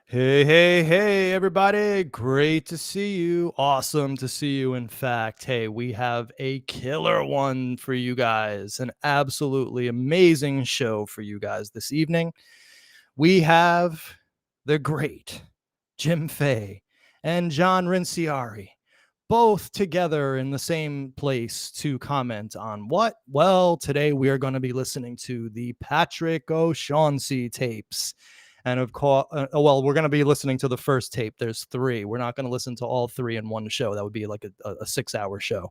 Hey, hey, hey, everybody. Great to see you. Awesome to see you. In fact, hey, we have a killer one for you guys, an absolutely amazing show for you guys this evening. We have the great Jim Fay and John Rinciari, both together in the same place to comment on what? Well, today we are going to be listening to the Patrick O Shaugnessy tapes. And of course, well, we're going to be listening to the first tape. There's three. We're not going to listen to all three in one show. That would be like a 6-hour show.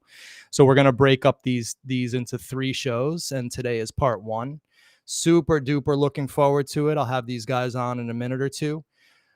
So we're going to break up these into three shows. And today is part one. Super duper looking forward to it. I'll have these guys on in a minute or two.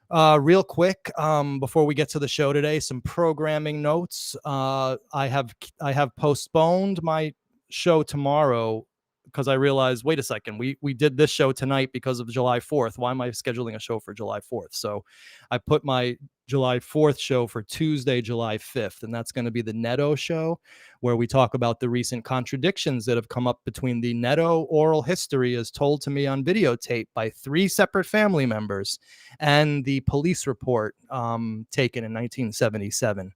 Real quick, before we get to the show today, some programming notes. I have postponed my show tomorrow because I realized, wait a second, we did this show tonight because of July 4th. Why am I scheduling a show for July 4th? So I put my July 4th show for Tuesday, July 5th, and that's going to be the Neto show, where we talk about the recent contradictions that have come up between the Neto oral history as told to me on videotape by 3 separate family members and the police report taken in 1977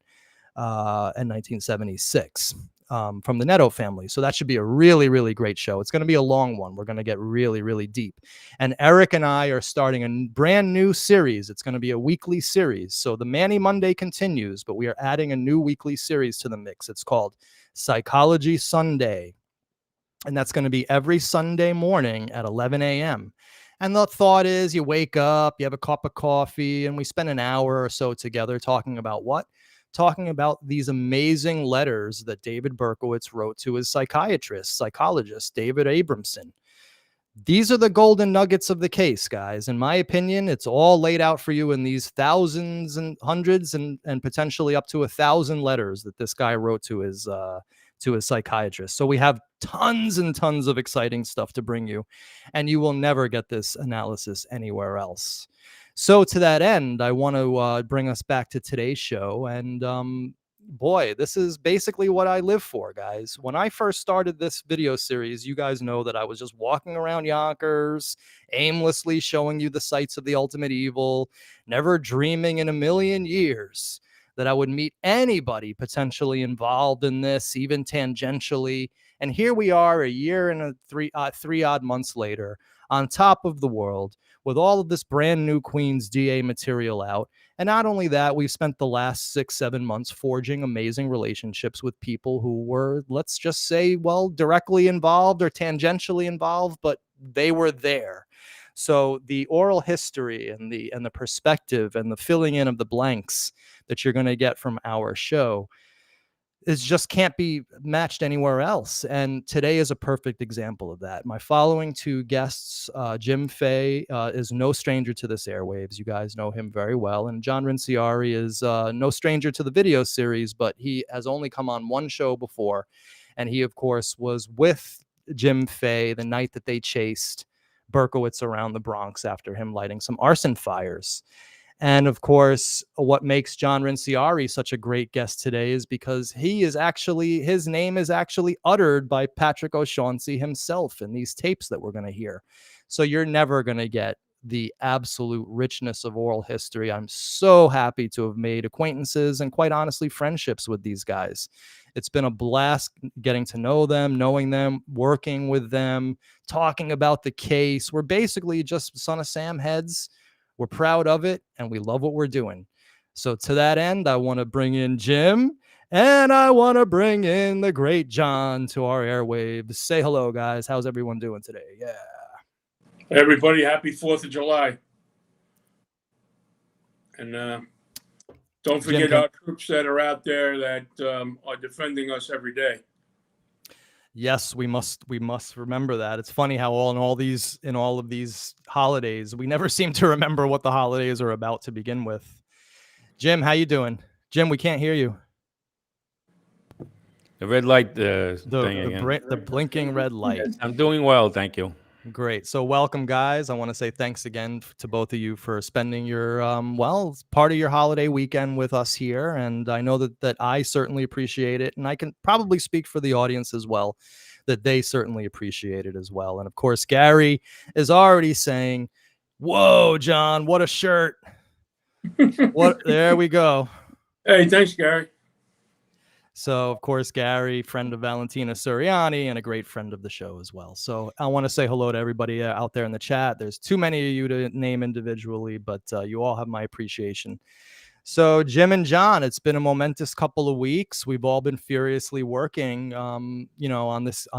and 1976 from the Neto family. So that should be a really, really great show. It's going to be a long one. We're going to get really, really deep. And Eric and I are starting a brand new series. It's going to be a weekly series. So the Manny Monday continues, but we are adding a new weekly series to the mix. It's called Psychology Sunday. And that's going to be every Sunday morning at 11 a.m. And the thought is you wake up, you have a cup of coffee, and we spend an hour or so together talking about what? Talking about these amazing letters that David Berkowitz wrote to his psychologist, David Abramson. These are the golden nuggets of the case, guys. In my opinion, it's all laid out for you in these thousands and hundreds and potentially up to 1,000 letters that this guy wrote to his psychiatrist. So we have tons and tons of exciting stuff to bring you, and you will never get this analysis anywhere else. So to that end, I want to bring us back to today's show. And boy, this is basically what I live for, guys. When I first started this video series, you guys know that I was just walking around Yonkers, aimlessly showing you the sights of the ultimate evil, never dreaming in a million years that I would meet anybody potentially involved in this, even tangentially. And here we are a year and three odd months later, on top of the world, with all of this brand new Queens DA material out. And not only that, we've spent the last 6-7 months forging amazing relationships with people who were, let's just say, well, directly involved or tangentially involved, but they were there. So the oral history and the perspective and the filling in of the blanks that you're going to get from our show is just can't be matched anywhere else. And today is a perfect example of that. My following two guests, Jim Fay is no stranger to this airwaves. You guys know him very well. And John Rinciari is no stranger to the video series, but he has only come on one show before. And he, of course, was with Jim Fay the night that they chased Berkowitz around the Bronx after him lighting some arson fires. And of course, what makes John Rinciari such a great guest today is because his name is actually uttered by Patrick O Shaugnessy himself in these tapes that we're going to hear. So you're never going to get the absolute richness of oral history. I'm so happy to have made acquaintances and, quite honestly, friendships with these guys. It's been a blast getting to know them, knowing them, working with them, talking about the case. We're basically just Son of Sam heads. We're proud of it, and we love what we're doing. So to that end, I want to bring in Jim, and I want to bring in the great John to our airwaves. Say hello, guys. How's everyone doing today? Yeah. Hey everybody, happy 4th of July. And don't forget our troops that are out there that are defending us every day. Yes, we must remember that. It's funny how in all of these holidays, we never seem to remember what the holidays are about to begin with. Jim, how you doing? Jim, we can't hear you. The red light the blinking red light. Yes, I'm doing well, thank you. Great. So welcome, guys. I want to say thanks again to both of you for spending your part of your holiday weekend with us here. And I know that I certainly appreciate it, and I can probably speak for the audience as well, that they certainly appreciate it as well. And of course, Gary is already saying, "Whoa, John, what a shirt!" What? There we go. Hey, thanks, Gary. So, of course, Gary, friend of Valentina Suriani and a great friend of the show as well. So, I want to say hello to everybody out there in the chat. There's too many of you to name individually, but you all have my appreciation. So, Jim and John, it's been a momentous couple of weeks. We've all been furiously working, on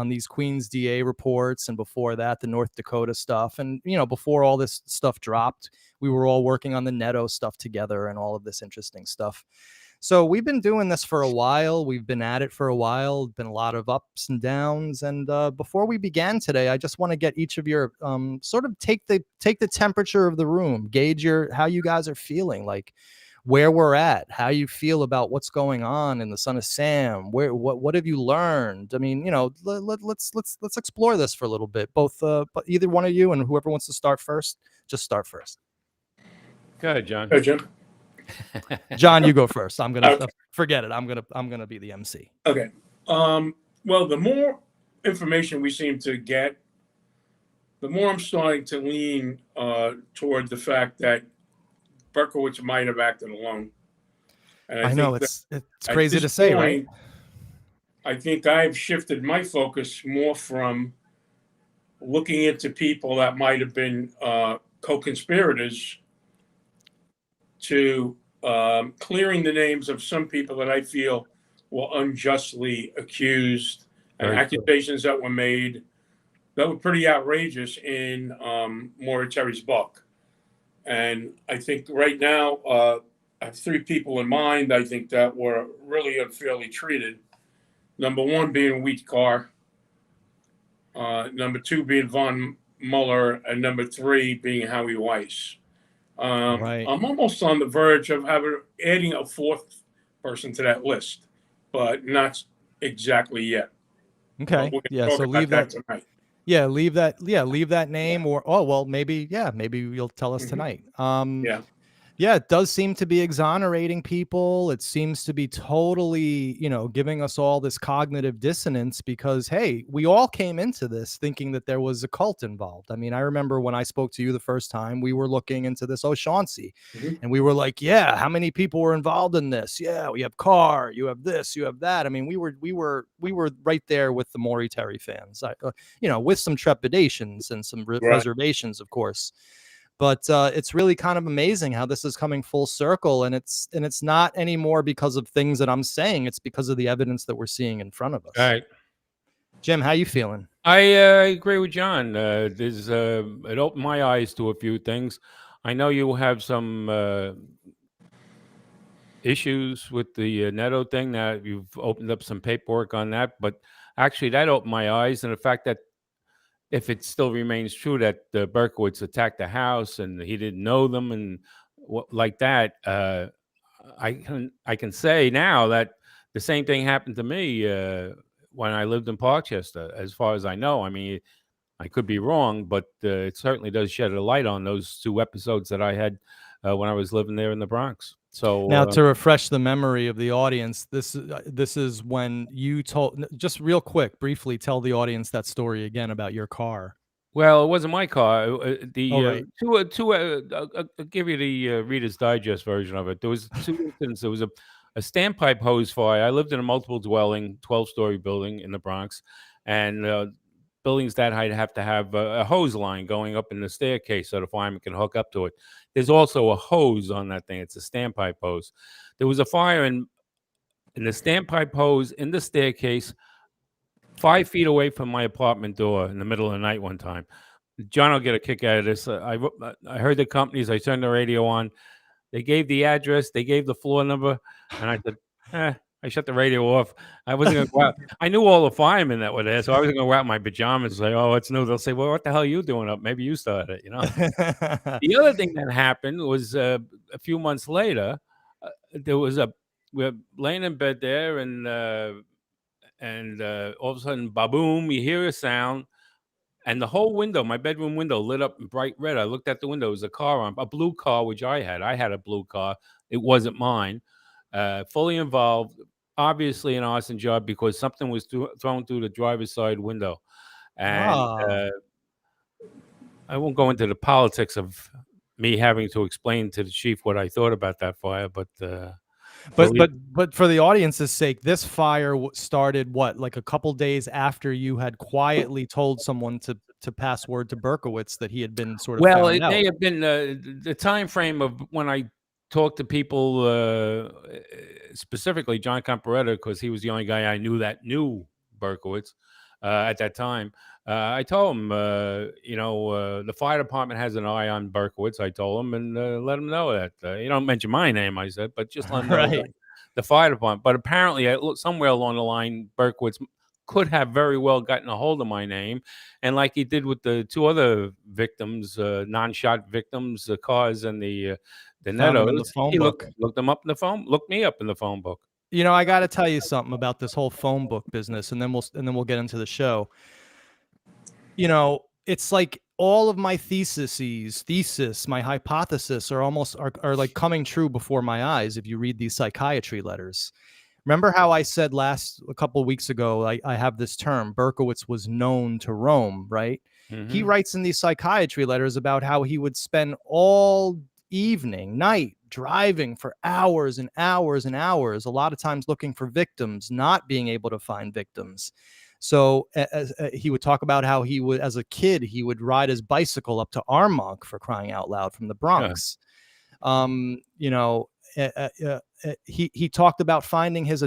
these Queens DA reports, and before that, the North Dakota stuff. And before all this stuff dropped, we were all working on the Neto stuff together and all of this interesting stuff. So we've been doing this for a while. We've been at it for a while. Been a lot of ups and downs. And before we began today, I just want to get each of your sort of take the temperature of the room, gauge how you guys are feeling, like where we're at, how you feel about what's going on in the Son of Sam. What have you learned? I mean, let's explore this for a little bit. Both, but either one of you and whoever wants to start first, just start first. Go ahead, John. Hey, Jim. John, you go first. I'm gonna forget it. I'm gonna be the MC. Okay. Well, the more information we seem to get, the more I'm starting to lean toward the fact that Berkowitz might have acted alone. And I know it's crazy to say, right? I think I've shifted my focus more from looking into people that might have been co-conspirators to clearing the names of some people that I feel were unjustly accused and accusations that were made that were pretty outrageous in Maury Terry's book. And I think right now I have three people in mind, I think, that were really unfairly treated. Number one being Wheat Carr, number two being Von Mueller, and number three being Howard Weiss. Right. I'm almost on the verge of adding a fourth person to that list, but not exactly yet. Okay. Yeah. So leave that tonight. Yeah, leave that name, or maybe you'll tell us tonight. Yeah, it does seem to be exonerating people. It seems to be totally, giving us all this cognitive dissonance because, hey, we all came into this thinking that there was a cult involved. I mean, I remember when I spoke to you the first time, we were looking into this O'Shaughnessy, and we were like, yeah, how many people were involved in this? Yeah, we have Carr, you have this, you have that. I mean, we were right there with the Maury Terry fans, with some trepidations and some reservations, of course. But it's really kind of amazing how this is coming full circle, and it's not anymore because of things that I'm saying. It's because of the evidence that we're seeing in front of us. All right, Jim, how you feeling? I agree with John. It opened my eyes to a few things. I know you have some issues with the Neto thing. That you've opened up some paperwork on that, but actually that opened my eyes, and the fact that if it still remains true that Berkowitz attacked the house and he didn't know them and like that, I can say now that the same thing happened to me when I lived in Parkchester, as far as I know. I mean, I could be wrong, but it certainly does shed a light on those two episodes that I had when I was living there in the Bronx. So now, to refresh the memory of the audience, this is when you told, just real quick, briefly tell the audience that story again about your car. Well, it wasn't my car. I'll give you the Reader's Digest version of it. There was two incidents. There was a standpipe hose fire. I lived in a multiple dwelling, 12-story building in the Bronx, and buildings that height have to have a hose line going up in the staircase so the fireman can hook up to it. There's also a hose on that thing. It's a standpipe hose. There was a fire in the standpipe hose in the staircase, 5 feet away from my apartment door in the middle of the night one time. John will get a kick out of this. I heard the companies. I turned the radio on. They gave the address. They gave the floor number. And I said, I shut the radio off. I wasn't going to go out. I knew all the firemen that were there, so I wasn't going to go out in my pajamas and say, oh, it's new. They'll say, well, what the hell are you doing up? Maybe you started it, The other thing that happened was a few months later, we were laying in bed there, and all of a sudden, ba-boom, you hear a sound, and the whole window, my bedroom window, lit up in bright red. I looked at the window. There was a car on, a blue car, which I had. I had a blue car. It wasn't mine. Fully involved, obviously an arson job, because something was thrown through the driver's side window. And I won't go into the politics of me having to explain to the chief what I thought about that fire, but for the audience's sake, this fire started what, like a couple days after you had quietly told someone to pass word to Berkowitz that he had been sort of well, found it out. may have been the time frame of when I talked to people, specifically John Camporetta, because he was the only guy I knew that knew Berkowitz at that time. I told him, the fire department has an eye on Berkowitz. I told him, and let him know that. You don't mention my name, I said, but just let him know Right. that the fire department. But apparently, somewhere along the line, Berkowitz could have very well gotten a hold of my name, and like he did with the two other victims, non-shot victims, the cars and the Found them in the Nettos, phone he book. looked them up in the phone, looked me up in the phone book. You know, I got to tell you something about this whole phone book business, and then we'll get into the show. You know, it's like all of my my hypothesis are like coming true before my eyes if you read these psychiatry letters. Remember how I said a couple of weeks ago, I have this term, Berkowitz was known to roam, right? He writes in these psychiatry letters about how he would spend all night driving for hours and hours and hours, a lot of times looking for victims, not being able to find victims. So he would talk about how he would, as a kid, he would ride his bicycle up to Armonk, for crying out loud, from the Bronx. He talked about finding his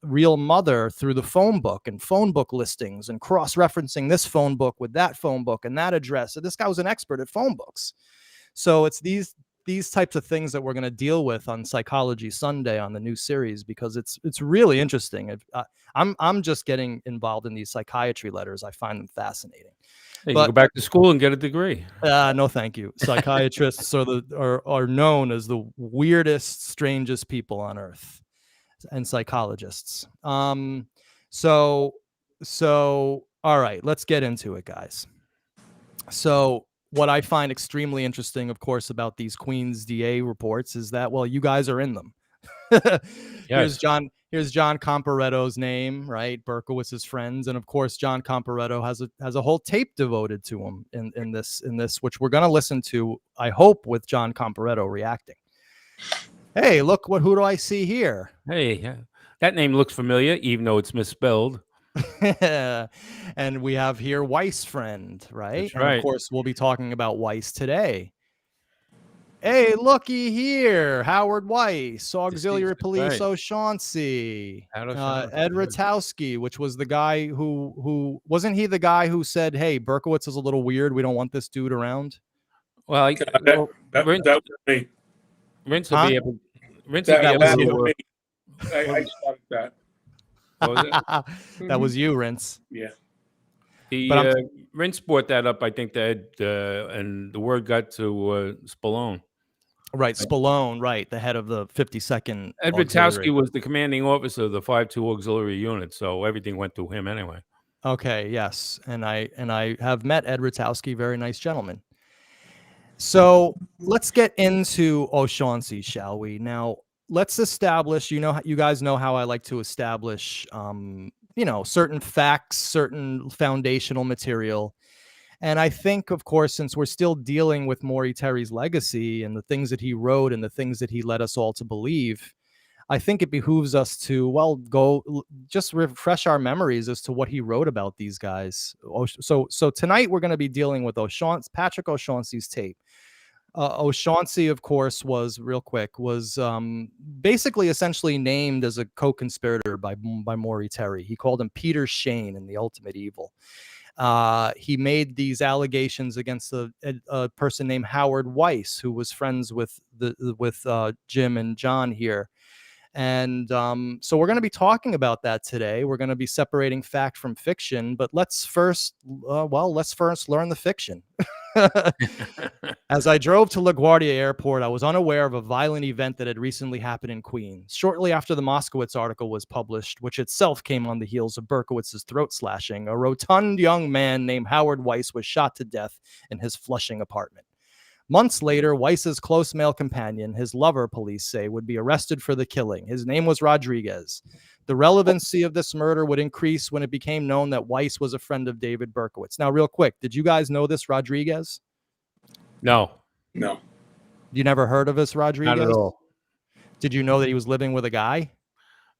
real mother through the phone book and phone book listings and cross-referencing this phone book with that phone book and that address. So this guy was an expert at phone books. So it's these types of things that we're going to deal with on Psychology Sunday on the new series, because it's really interesting. I'm just getting involved in these psychiatry letters. I find them fascinating. You can go back to school and get a degree. No, thank you. Psychiatrists are known as the weirdest, strangest people on earth, and psychologists. So all right, let's get into it, guys. So what I find extremely interesting, of course, about these Queens DA reports is that, well, you guys are in them. Yes. Here's John Comparetto's name, right? Berkowitz's friends, and of course, John Comparetto has a whole tape devoted to him in this, which we're gonna listen to, I hope, with John Comparetto reacting. Hey, look, who do I see here? Hey, that name looks familiar, even though it's misspelled. And we have here Weiss friend, right? That's and right. Of course, we'll be talking about Weiss today. Hey, looky here, Howard Weiss, Auxiliary Police O'Shaughnessy, Ed Ratowski, which was the guy who wasn't he the guy who said, "Hey, Berkowitz is a little weird. We don't want this dude around." Well, that was me. Rince will be able. That was me. I started that. That was you, Rince. Yeah. Rince brought that up, I think, that and the word got to Spallone. Right, Spallone, right, the head of the 52nd. Ed Ratowski was the commanding officer of the 5-2 auxiliary unit, so everything went through him anyway. Okay, yes, and I have met Ed Ratowski, very nice gentleman. So let's get into O'Shaughnessy, shall we? Now, let's establish, you guys know how I like to establish, certain facts, certain foundational material. And I think, of course, since we're still dealing with Maury Terry's legacy and the things that he wrote and the things that he led us all to believe, I think it behooves us to, go just refresh our memories as to what he wrote about these guys. So tonight we're going to be dealing with Patrick O'Shaughnessy's tape. O'Shaughnessy, of course, was basically essentially named as a co-conspirator by Maury Terry. He called him Peter Shane in The Ultimate Evil. He made these allegations against a person named Howard Weiss, who was friends with Jim and John here. And so we're going to be talking about that today. We're going to be separating fact from fiction, but let's first learn the fiction. As I drove to LaGuardia Airport, I was unaware of a violent event that had recently happened in Queens. Shortly after the Moskowitz article was published, which itself came on the heels of Berkowitz's throat slashing, a rotund young man named Howard Weiss was shot to death in his Flushing apartment. Months later, Weiss's close male companion, his lover, police say, would be arrested for the killing. His name was Rodriguez. The relevancy of this murder would increase when it became known that Weiss was a friend of David Berkowitz. Now, real quick, did you guys know this Rodriguez? No. No. You never heard of this Not Rodriguez? at all. Did you know that he was living with a guy?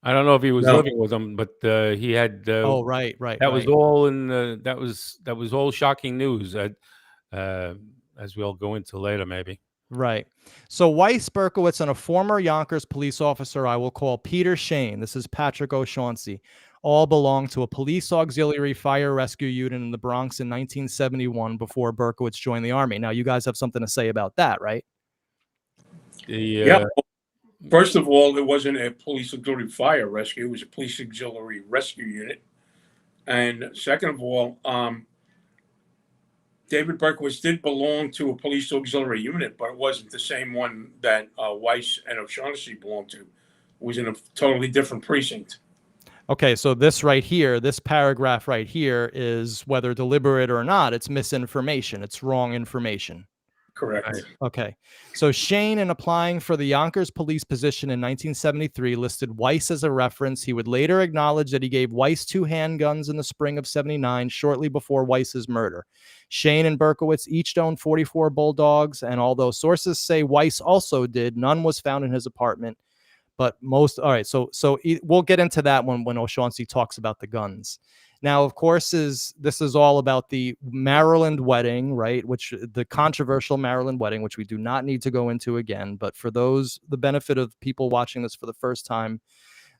I don't know if he was No. living with him, but he had. Oh, right. That was all in. That was all shocking news. As we'll go into later, maybe. Right. So Weiss, Berkowitz, and a former Yonkers police officer I will call Peter Shane, this is Patrick O Shaugnessy, all belonged to a police auxiliary fire rescue unit in the Bronx in 1971 before Berkowitz joined the Army. Now, you guys have something to say about that, right? Yeah. First of all, it wasn't a police auxiliary fire rescue. It was a police auxiliary rescue unit. And second of all, David Berkowitz did belong to a police auxiliary unit, but it wasn't the same one that Weiss and O'Shaughnessy belonged to. It was in a totally different precinct. Okay, so this right here, this paragraph right here is whether deliberate or not, it's misinformation. It's wrong information. Correct. Right. Okay. So Shane, in applying for the Yonkers police position in 1973, listed Weiss as a reference. He would later acknowledge that he gave Weiss 2 handguns in the spring of 79, shortly before Weiss's murder. Shane and Berkowitz each owned 44 Bulldogs, and although sources say Weiss also did, none was found in his apartment. But most, all right, so we'll get into that when O'Shaughnessy talks about the guns. Now, of course, this is all about the Maryland wedding, right? Which the controversial Maryland wedding, which we do not need to go into again. But for the benefit of people watching this for the first time,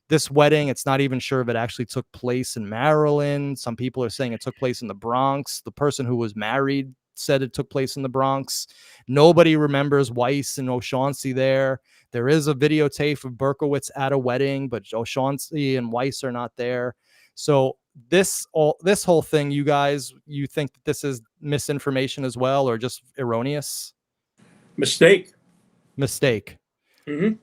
this wedding, it's not even sure if it actually took place in Maryland. Some people are saying it took place in the Bronx. The person who was married said it took place in the Bronx. Nobody remembers Weiss and O'Shaughnessy there. There is a videotape of Berkowitz at a wedding, but O'Shaughnessy and Weiss are not there. So this whole thing, you guys, you think that this is misinformation as well, or just erroneous? Mistake. Mm-hmm.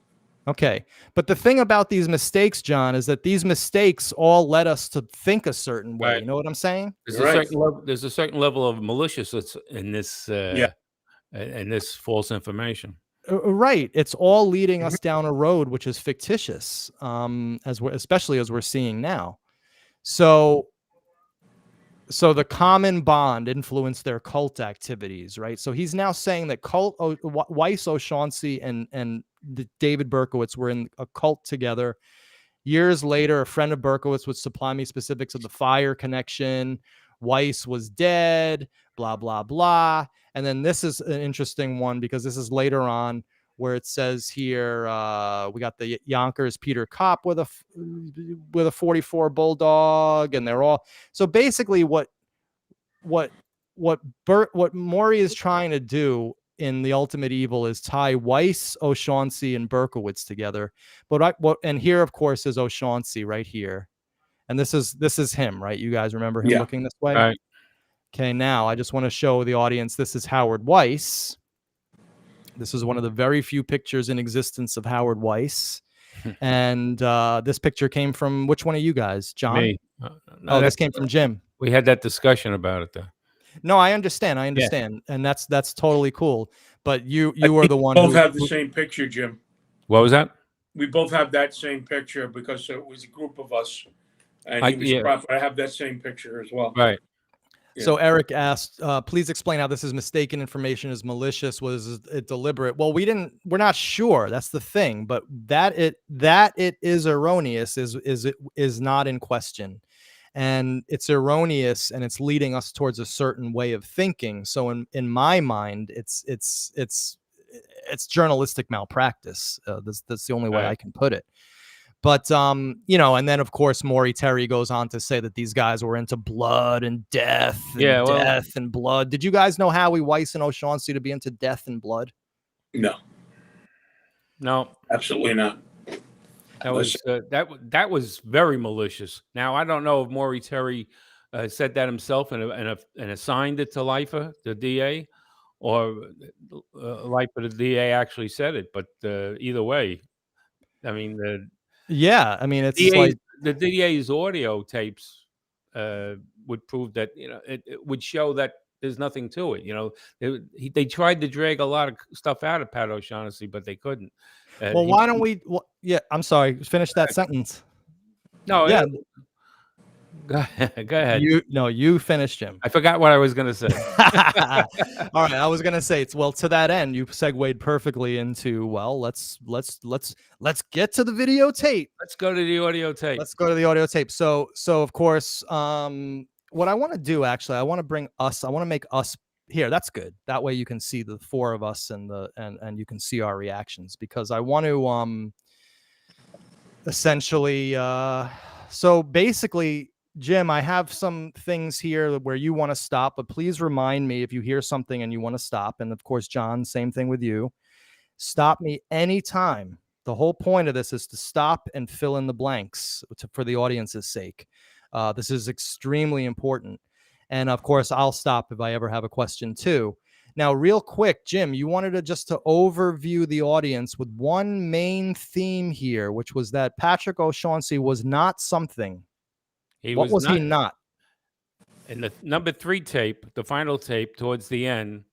Okay. But the thing about these mistakes, John, is that these mistakes all led us to think a certain way. Right. You know what I'm saying? There's a certain level of maliciousness in this in this false information. Right. It's all leading us down a road which is fictitious, especially as we're seeing now. So the common bond influenced their cult activities, right? So he's now saying that Weiss, O'Shaughnessy, and David Berkowitz were in a cult together. Years later, a friend of Berkowitz would supply me specifics of the fire connection. Weiss was dead, blah, blah, blah. And then this is an interesting one because this is later on where it says here, we got the Yonkers Peter Kopp with a 44 Bulldog, and they're all, so basically what Maury is trying to do in The Ultimate Evil is tie Weiss, O'Shaughnessy, and Berkowitz together. And here, of course, is O'Shaughnessy right here. And this is him, right? You guys remember him looking this way? Right. Okay, now I just want to show the audience, this is Howard Weiss. This is one of the very few pictures in existence of Howard Weiss. And this picture came from which one of you guys? John? Me. No, this came from Jim. We had that discussion about it, though. No, I understand. Yeah. And that's totally cool. But you were the one who both have the same picture, Jim. What was that? We both have that same picture because it was a group of us. And he was prophet. I have that same picture as well. Right. Yeah. So Eric asked, please explain how this is mistaken information, is malicious, was it deliberate? Well, we're not sure. That's the thing, but that it is erroneous is not in question. And it's erroneous and it's leading us towards a certain way of thinking. So in my mind, it's journalistic malpractice. That's the only way I can put it. But, and then, of course, Maury Terry goes on to say that these guys were into blood and death and death and blood. Did you guys know Howie Weiss and O'Shaughnessy to be into death and blood? No, absolutely not. That was very malicious. Now, I don't know if Maury Terry said that himself and assigned it to Leifer, the DA, or Leifer, the DA, actually said it. But either way, I mean, it's like the DA's audio tapes would prove that, it would show that there's nothing to it. They tried to drag a lot of stuff out of Pat O'Shaugnessy, but they couldn't. Well, why don't we? I'm sorry. Finish that sentence. No. Yeah. Go ahead. Go ahead. You finish, Jim. I forgot what I was going to say. All right, I was gonna say to that end, you segued perfectly into let's get to the videotape. Let's go to the audio tape. Let's go to the audio tape. So of course, what I want to do actually, I want to make us here. That's good. That way you can see the four of us and you can see our reactions, because I want to essentially so basically, Jim, I have some things here where you want to stop, but please remind me if you hear something and you want to stop. And of course, John, same thing with you. Stop me anytime. The whole point of this is to stop and fill in the blanks for the audience's sake. This is extremely important. And of course, I'll stop if I ever have a question too. Now, real quick, Jim, you wanted to overview the audience with one main theme here, which was that Patrick O'Shaughnessy was not something. What was he not? In the number 3 tape, the final tape towards the end,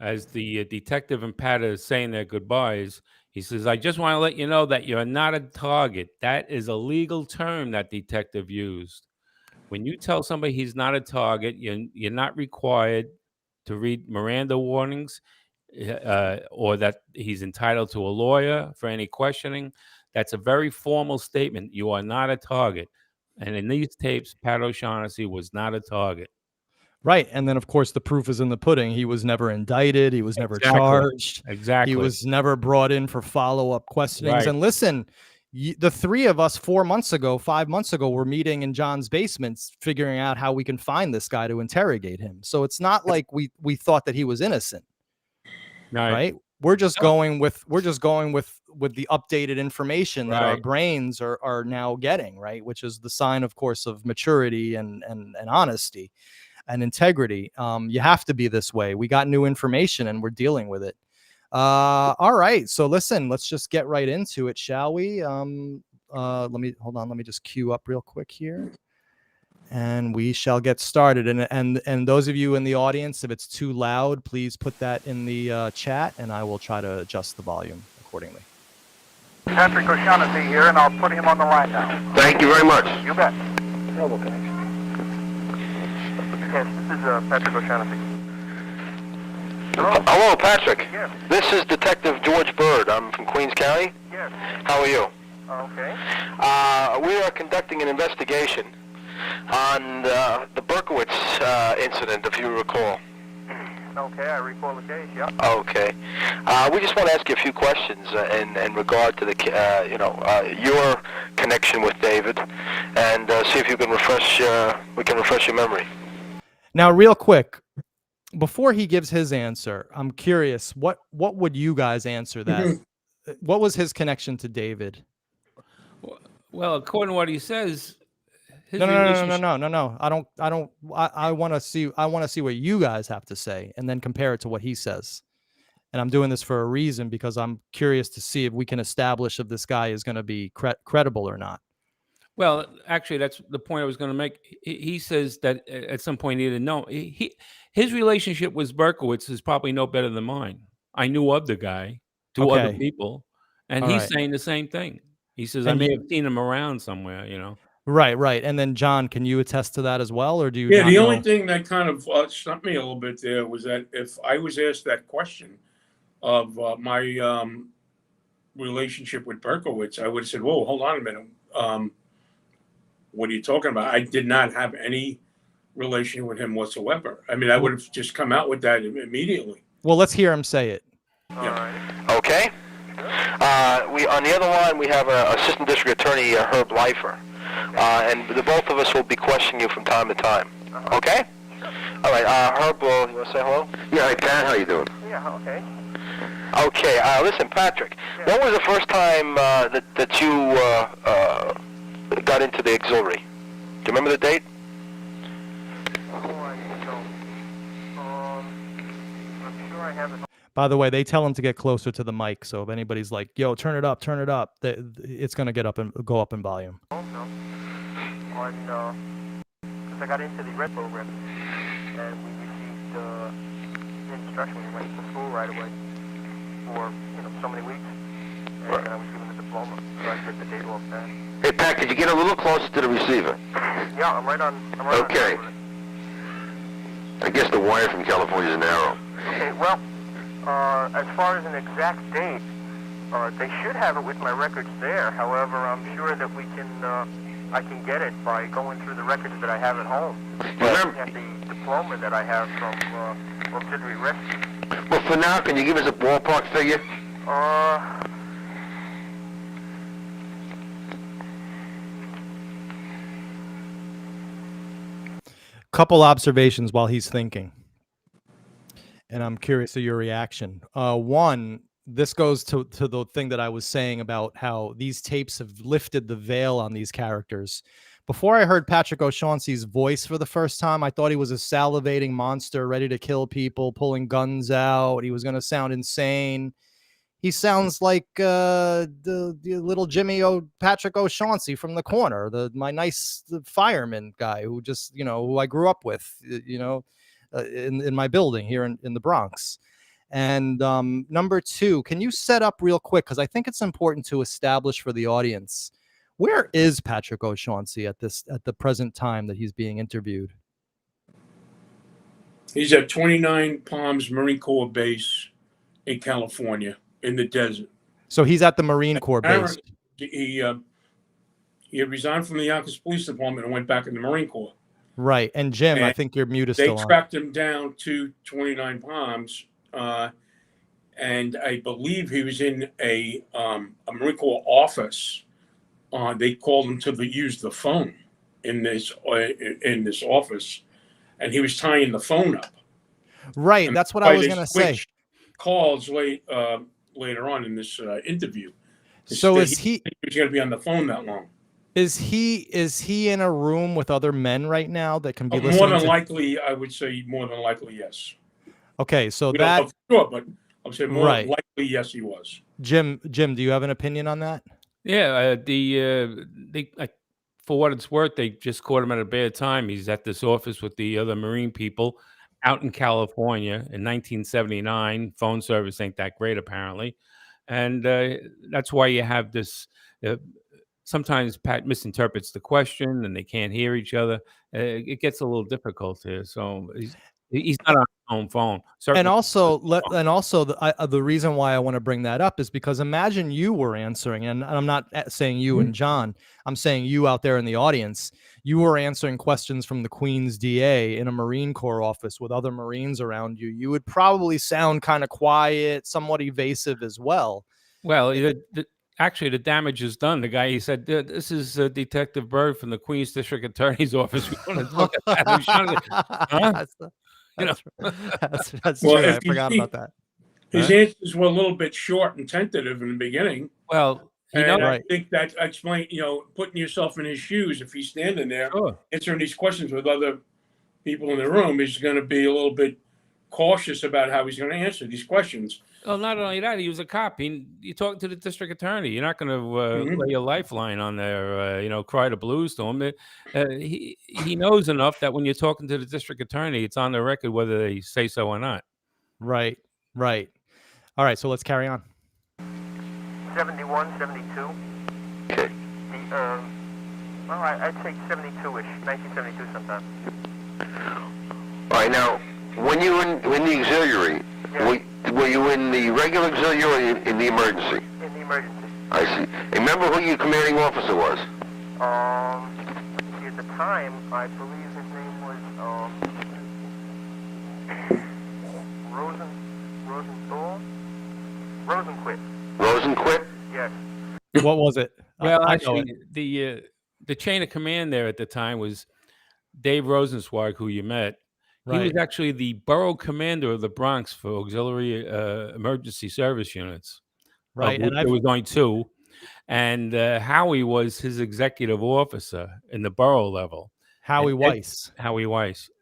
as the detective and Pat are saying their goodbyes, he says, "I just want to let you know that you're not a target." That is a legal term that detective used. When you tell somebody he's not a target, you're not required to read Miranda warnings or that he's entitled to a lawyer for any questioning. That's a very formal statement. You are not a target. And in these tapes, Pat O'Shaughnessy was not a target. Right. And then, of course, the proof is in the pudding. He was never indicted. He was never charged. Exactly. He was never brought in for follow-up questionings. Right. And listen, the three of us 5 months ago, were meeting in John's basement, figuring out how we can find this guy to interrogate him. So it's not like we thought that he was innocent. Right? We're just going with the updated information that our brains are now getting, right? Which is the sign, of course, of maturity and honesty and integrity. You have to be this way. We got new information and we're dealing with it. All right. So listen, let's just get right into it, shall we? Let me just queue up real quick here. And we shall get started. And those of you in the audience, if it's too loud, please put that in the chat, and I will try to adjust the volume accordingly. Patrick O'Shaughnessy here, and I'll put him on the line now. Thank you very much. You bet. Mobile connection. Yes, this is Patrick O'Shaughnessy. Hello, Patrick. Yes. This is Detective George Bird. I'm from Queens County. Yes. How are you? Okay. We are conducting an investigation on the Berkowitz incident, if you recall. Okay, I recall the case, yeah. Okay. We just want to ask you a few questions in regard to the, your connection with David, and see if you can refresh your memory. Now, real quick, before he gives his answer, I'm curious, what would you guys answer that? What was his connection to David? Well, according to what he says, No. I want to see what you guys have to say and then compare it to what he says. And I'm doing this for a reason, because I'm curious to see if we can establish if this guy is going to be credible or not. Well, actually, that's the point I was going to make. He says that at some point he didn't know. His relationship with Berkowitz is probably no better than mine. I knew of the guy to other people, and he's saying the same thing. He says, I may have seen him around somewhere, Right. And then, John, can you attest to that as well, or do you? Yeah, the only know? thing that kind of stumped me a little bit there was that if I was asked that question of my relationship with Berkowitz, I would have said, "Whoa, hold on a minute. What are you talking about? I did not have any relation with him whatsoever." I mean, I would have just come out with that immediately. Well, let's hear him say it. Yeah. Okay. We on the other line we have Assistant District Attorney Herb Leifer, and the both of us will be questioning you from time to time. Okay. All right. Herb, you want to say hello? Yeah, hey Pat, how you doing? Yeah, okay. Okay. Listen, Patrick. When was the first time that you got into the auxiliary? Do you remember the date? Oh, I don't. I'm sure I have it. By the way, they tell him to get closer to the mic, so if anybody's like, "Yo, turn it up," it's going to go up in volume. Oh, no. Because I got into the red program, and we received instruction. We went to school right away for so many weeks, and I was given the diploma, so I took the date off that. Hey, Pat, could you get a little closer to the receiver? Yeah, I'm right on. Okay. I guess the wire from California is narrow. Okay, well, as far as an exact date, they should have it with my records there. However, I'm sure that I can get it by going through the records that I have at home. Looking at the diploma that I have from auxiliary rescue. Well, for now, can you give us a ballpark figure? Couple observations while he's thinking, and I'm curious of your reaction. One, this goes to the thing that I was saying about how these tapes have lifted the veil on these characters. Before I heard Patrick O'Shaughnessy's voice for the first time, I thought he was a salivating monster ready to kill people, pulling guns out. He was going to sound insane. He sounds like the little Patrick O'Shaugnessy from the corner, my nice fireman guy who just, who I grew up with, in my building here in the Bronx. And number two, can you set up real quick? Because I think it's important to establish for the audience, where is Patrick O'Shaugnessy at the present time that he's being interviewed? He's at 29 Palms Marine Corps Base in California, in the desert. So he's at the Marine Corps base. He had resigned from the Yonkers Police Department and went back in the Marine Corps. Right. And Jim, I think your mute is still on. They tracked him down to 29 Palms, and I believe he was in a Marine Corps office. They called him to use the phone in this office, and he was tying the phone up. Right. That's what I was going to say. Calls later on in this interview. So is he was going to be on the phone that long? Is he in a room with other men right now that can be listening? More than likely, I would say more than likely, yes. Okay, so we don't know for sure, but I would say more than likely, yes, he was. Jim, do you have an opinion on that? Yeah, for what it's worth, they just caught him at a bad time. He's at this office with the other Marine people out in California in 1979. Phone service ain't that great, apparently. And that's why you have this. Sometimes Pat misinterprets the question and they can't hear each other. It gets a little difficult here. So he's not on his own phone. Certainly. And also, the reason why I want to bring that up is because imagine you were answering, and I'm not saying you and John, I'm saying you out there in the audience, you were answering questions from the Queen's DA in a Marine Corps office with other Marines around you. You would probably sound kind of quiet, somewhat evasive as well. Well, actually, the damage is done. The guy, he said, "This is Detective Bird from the Queens District Attorney's Office. We want to look at that." That's true. I forgot about that. His answers were a little bit short and tentative in the beginning. Well, I think that explains, putting yourself in his shoes. If he's standing there answering these questions with other people in the room, he's going to be a little bit cautious about how he's going to answer these questions. Well, not only that, he was a cop. You're talking to the district attorney. You're not going to lay your lifeline on there, cry the blues to him. He knows enough that when you're talking to the district attorney, it's on the record whether they say so or not. Right. All right, so let's carry on. 71, 72. Okay. I'd say 72-ish, 1972 sometime. All right, now, when you were in the auxiliary, were you in the regular auxiliary or in the emergency? In the emergency. I see. Remember who your commanding officer was? At the time, I believe his name was Rosenquist. Rosenquist? Yes. What was it? Well, actually, the chain of command there at the time was Dave Rosenzweig, who you met. He was actually the borough commander of the Bronx for auxiliary emergency service units. Right. And there was only two. And Howie was his executive officer in the borough level. Howie Weiss.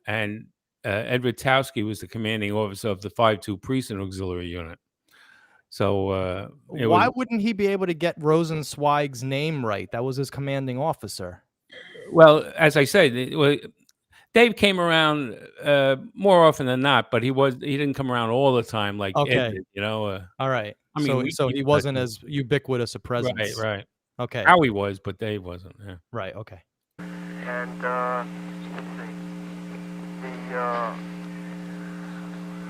And Ed Rutowski was the commanding officer of the 5-2 Precinct Auxiliary Unit. So why wouldn't he be able to get Rosenzweig's name right? That was his commanding officer. Well, as I said, Dave came around more often than not, but he didn't come around all the time like Ed Okay. did, you know. All right. I mean, So he wasn't as ubiquitous a presence. right. Okay. Howie was, but Dave wasn't. Yeah. Right. Okay. And let's see,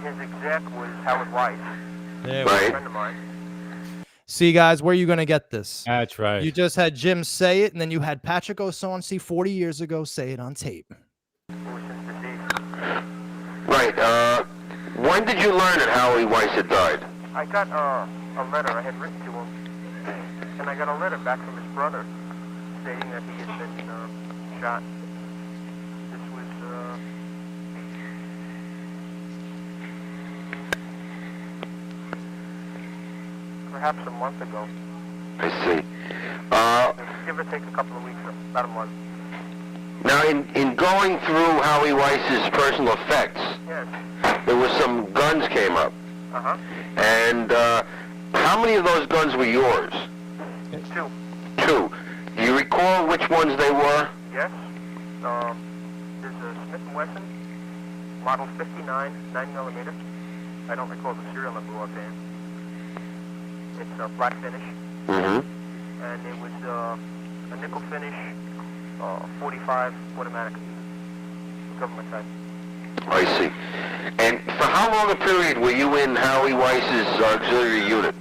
his exec was Howard Weiss, There a we go. friend of mine. See, guys, where are you going to get this? That's right. You just had Jim say it, and then you had Patrick O'Shaughnessy 40 years ago say it on tape. Who was since deceased. Right. When did you learn that Howie Weiss had died? I got a letter I had written to him, and I got a letter back from his brother stating that he had been shot. This was perhaps a month ago. I see. Give or take a couple of weeks, about a month. Now, in going through Howie Weiss's personal effects, Yes. there was some guns came up. Uh-huh. And how many of those guns were yours? 2. 2. Do you recall which ones they were? Yes. There's a Smith & Wesson, model 59, 9mm. I don't recall the serial number offhand. It's a black finish. Mm-hmm. And it was a nickel finish, 45 automatic, government type. I see. And for how long a period were you in Howie Weiss's auxiliary unit?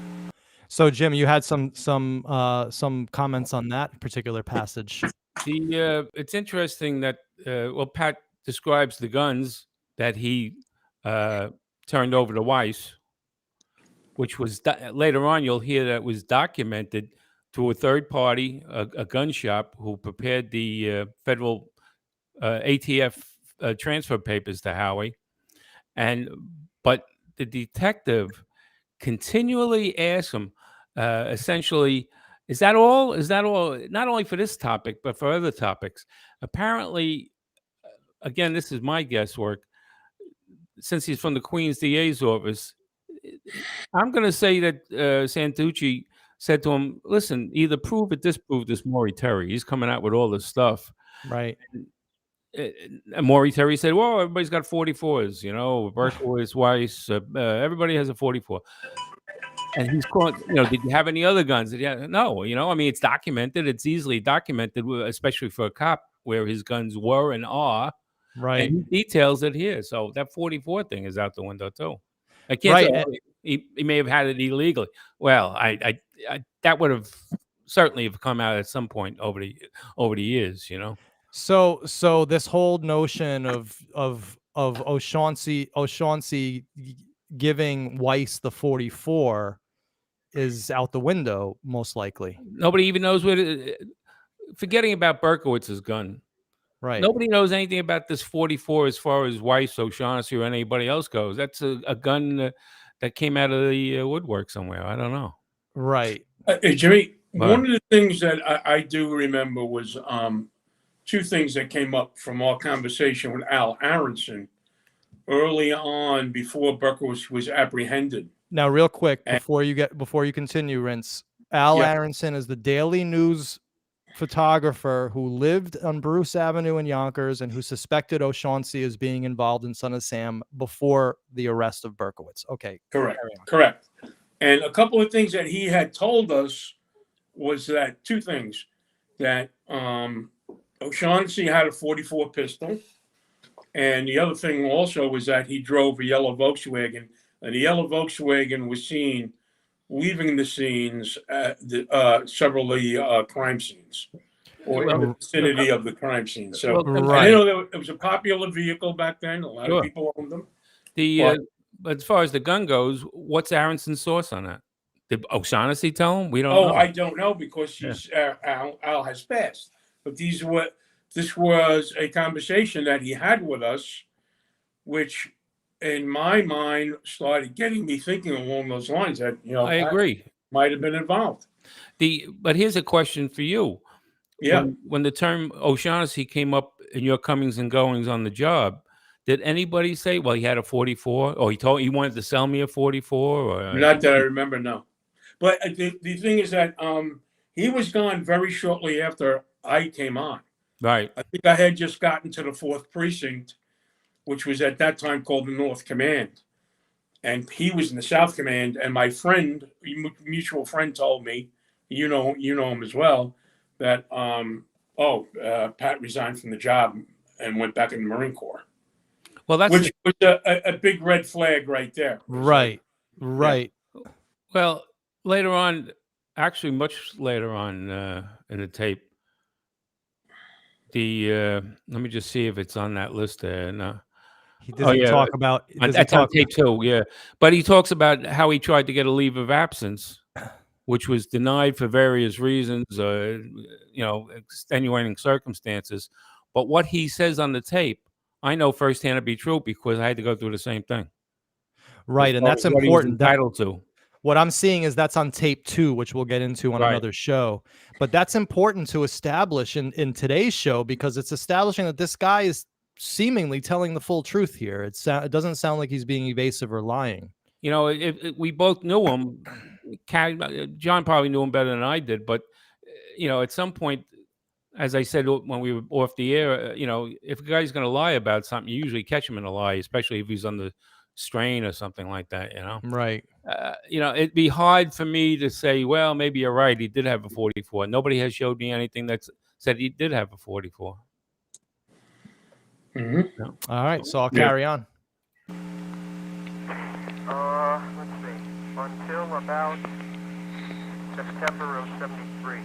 So, Jim, you had some comments on that particular passage. It's interesting that Pat describes the guns that he turned over to Weiss, which was later on you'll hear that was documented to a third party, a gun shop who prepared the federal ATF transfer papers to Howie, but the detective continually asked him, essentially, is that all? Is that all? Not only for this topic, but for other topics. Apparently, again, this is my guesswork. Since he's from the Queens DA's office, I'm going to say that Santucci said to him, listen, either prove it, disprove this Maury Terry. He's coming out with all this stuff. Right. And Maury Terry said, well, everybody's got 44s, you know, Berkowitz, Weiss, everybody has a 44. And he's calling, you know, did you have any other guns? No, you know, I mean, it's documented. It's easily documented, especially for a cop, where his guns were and are. Right. And he details it here. So that 44 thing is out the window, too. I can't Right. say he may have had it illegally. Well, I that would have certainly have come out at some point over the years, you know. So this whole notion of O'Shaughnessy giving Weiss the 44 is out the window, most likely. Nobody even knows forgetting about Berkowitz's gun. Right. Nobody knows anything about this 44 as far as Weiss, O'Shaughnessy, or anybody else goes. That's a gun that came out of the woodwork somewhere. I don't know. Right. Jimmy, one of the things that I do remember was 2 things that came up from our conversation with Al Aronson early on before Berkowitz was apprehended. Now, real quick, before you continue, Rince, Al Aronson is the Daily News photographer who lived on Bruce Avenue in Yonkers and who suspected O'Shaughnessy as being involved in Son of Sam before the arrest of Berkowitz. Okay. Correct. And a couple of things that he had told us was that 2 things, that O'Shaughnessy had a 44 pistol. And the other thing also was that he drove a yellow Volkswagen, and the yellow Volkswagen was seen leaving the scenes at several of the crime scenes, or in the vicinity of the crime scene. So I know it was a popular vehicle back then. A lot of people owned them. But as far as the gun goes, what's Aronson's source on that? Did O'Shaughnessy tell him? We don't know. I don't know, because Al has passed. But this was a conversation that he had with us, which in my mind started getting me thinking along those lines that, you know, I agree, might have been involved. But here's a question for you. Yeah. When the term O'Shaughnessy came up in your comings and goings on the job, did anybody say, well, he had a 44, or he wanted to sell me a 44? Or not that I remember, no. But the thing is that he was gone very shortly after I came on. Right. I think I had just gotten to the 4th precinct, which was at that time called the North Command. And he was in the South Command. And my friend, mutual friend, told me, you know him as well, that Pat resigned from the job and went back in the Marine Corps. Well, that's which was a big red flag right there. Right. Right. Yeah. Well, later on, actually much later on in the tape, let me just see if it's on that list there. No. He doesn't talk about that's on tape 2, yeah. But he talks about how he tried to get a leave of absence, which was denied for various reasons, extenuating circumstances. But what he says on the tape, I know firsthand to be true because I had to go through the same thing. Right, and that's what important. He was entitled to. What I'm seeing is that's on tape 2, which we'll get into on another show. But that's important to establish in today's show because it's establishing that this guy is seemingly telling the full truth here. It doesn't sound like he's being evasive or lying. You know, we both knew him. John probably knew him better than I did, but at some point, as I said when we were off the air, if a guy's going to lie about something, you usually catch him in a lie, especially if he's on the strain or something like that. Right. It'd be hard for me to say, well, maybe you're right. He did have a 44. Nobody has showed me anything that said he did have a 44. Mm-hmm. No. All right, so I'll carry on. Let's see. Until about September of '73.